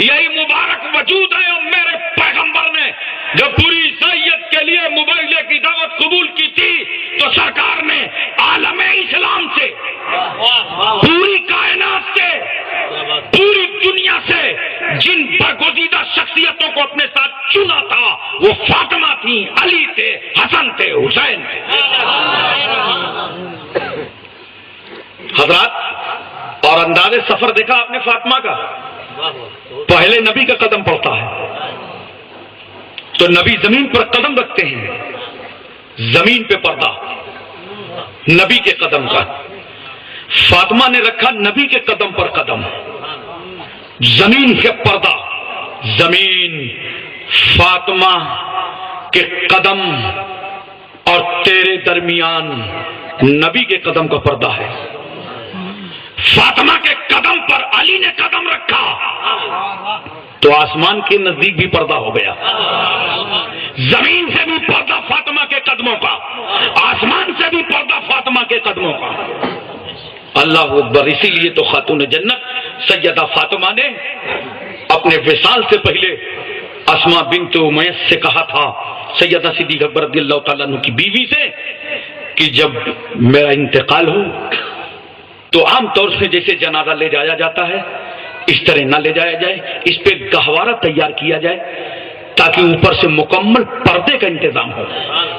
یہی مبارک وجود ہے. اور میرے پیغمبر نے جب پوری عیسائیت کے لیے مباہلے کی دعوت قبول کی تھی تو سرکار نے عالم اسلام سے، پوری کائنات سے، پوری دنیا سے جن برگزیدہ شخصیتوں کو اپنے ساتھ چنا تھا وہ فاطمہ تھی، علی تھے، حسن تھے، حسین تھے. حضرات اور انداز سفر دیکھا آپ نے فاطمہ کا؟ پہلے نبی کا قدم پڑتا ہے تو نبی زمین پر قدم رکھتے ہیں، زمین پہ پردہ نبی کے قدم کا. فاطمہ نے رکھا نبی کے قدم پر قدم، زمین کے پردہ، زمین فاطمہ کے قدم اور تیرے درمیان نبی کے قدم کا پردہ ہے. فاطمہ کے قدم پر علی نے قدم رکھا تو آسمان کے نزدیک بھی پردہ ہو گیا. زمین سے بھی پردہ فاطمہ کے قدموں کا، آسمان سے بھی پردہ فاطمہ کے قدموں کا. اللہ اکبر. اسی لیے تو خاتون جنت سیدہ فاطمہ نے اپنے وصال سے پہلے اسماء بنت امیس سے کہا تھا، سیدہ صدیقہ اکبر رضی اللہ تعالیٰ عنہ کی بیوی سے، کہ جب میرا انتقال ہو تو عام طور سے جیسے جنازہ لے جایا جاتا ہے اس طرح نہ لے جایا جائے، اس پہ گہوارہ تیار کیا جائے تاکہ اوپر سے مکمل پردے کا انتظام ہو.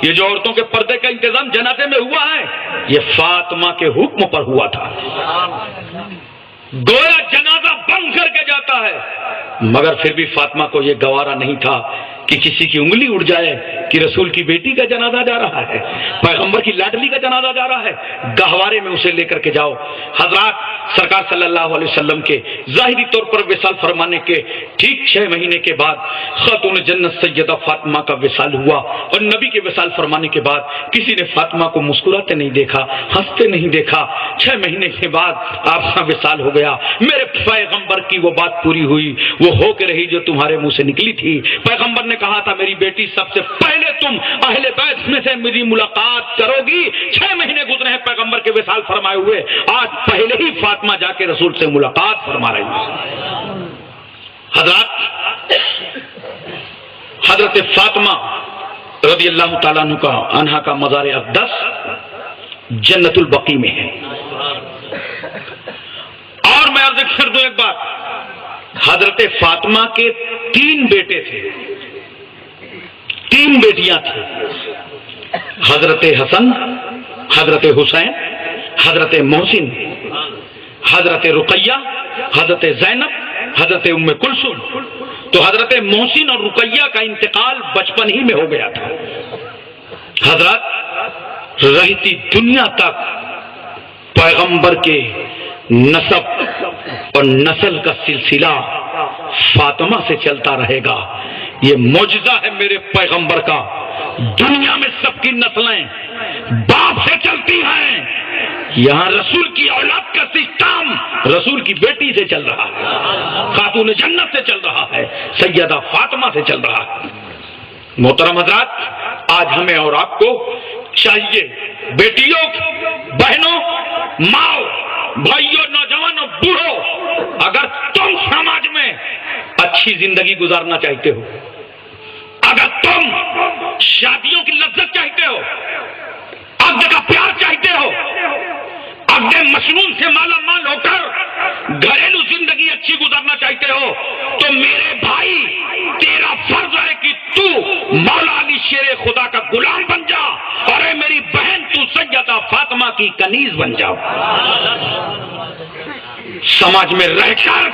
یہ جو عورتوں کے پردے کا انتظام جنازے میں ہوا ہے یہ فاطمہ کے حکم پر ہوا تھا. گویا جنازہ بند کر کے جاتا ہے مگر پھر بھی فاطمہ کو یہ گوارا نہیں تھا کہ کسی کی انگلی اڑ جائے کہ رسول کی بیٹی کا جنازہ جا رہا ہے, پیغمبر کی لاڈلی کا جنازہ جا رہا ہے. گہوارے میں اسے لے کر کے جاؤ. حضرات سرکار صلی اللہ علیہ وسلم کے ظاہری طور پر وصال فرمانے کے ٹھیک 6 مہینے کے بعد خاتون جنت سیدہ فاطمہ کا وصال ہوا, اور نبی کے وصال فرمانے کے بعد کسی نے فاطمہ کو مسکراتے نہیں دیکھا, ہنستے نہیں دیکھا. 6 مہینے کے بعد آپ کا وصال ہو گیا. میرے پیغمبر کی وہ بات پوری ہوئی, وہ ہو کے رہی جو تمہارے منہ سے نکلی تھی. پیغمبر نے کہا تھا میری بیٹی سب سے پہلے تم اہل بیت میں سے میری ملاقات کرو گی. 6 مہینے گزرے ہیں پیغمبر کے وصال فرمائے ہوئے, آج پہلے ہی فاطمہ جا کے رسول سے ملاقات فرما رہی ہے. حضرات حضرت فاطمہ رضی اللہ تعالیٰ عنہا کا مزار اقدس جنت البقیع میں ہے. اور میں عرض کر دوں ایک بات, حضرت فاطمہ کے 3 بیٹے تھے, 3 بیٹیاں تھیں. حضرت حسن, حضرت حسین, حضرت محسن, حضرت رقیہ, حضرت زینب, حضرت ام کلثوم. تو حضرت محسن اور رقیہ کا انتقال بچپن ہی میں ہو گیا تھا. حضرات رہتی دنیا تک پیغمبر کے نسب اور نسل کا سلسلہ فاطمہ سے چلتا رہے گا. یہ معجزہ ہے میرے پیغمبر کا. دنیا میں سب کی نسلیں باپ سے چلتی ہیں, یہاں رسول کی اولاد کا سسٹم رسول کی بیٹی سے چل رہا ہے, خاتون جنت سے چل رہا ہے, سیدہ فاطمہ سے چل رہا ہے. محترم حضرات آج ہمیں اور آپ کو چاہیے بیٹیوں, بہنوں, ماؤں, بھائیوں, نوجوانوں, بوڑھوں, اگر تم سماج میں اچھی زندگی گزارنا چاہتے ہو, اگر تم شادیوں کی لذت چاہتے ہو, عقد کا پیار چاہتے ہو, عقد مصنون سے مالا مال ہو کر گھریلو زندگی اچھی گزارنا چاہتے ہو, تو میرے بھائی تیرا فرض ہے کہ تو مولا علی شیر خدا کا غلام بن جا, اور اے میری بہن تو سیدہ فاطمہ کی کنیز بن جاؤ. سماج میں رہ کر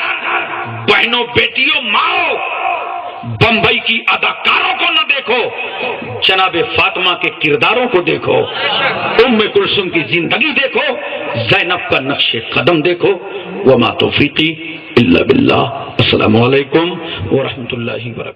بہنوں, بیٹیوں, ماؤں, بمبئی کی اداکاروں کو نہ دیکھو, جناب فاطمہ کے کرداروں کو دیکھو, ام کلثوم کی زندگی دیکھو, زینب کا نقش قدم دیکھو. وما توفیقی الا باللہ. السلام علیکم ورحمۃ اللہ وبرکاتہ.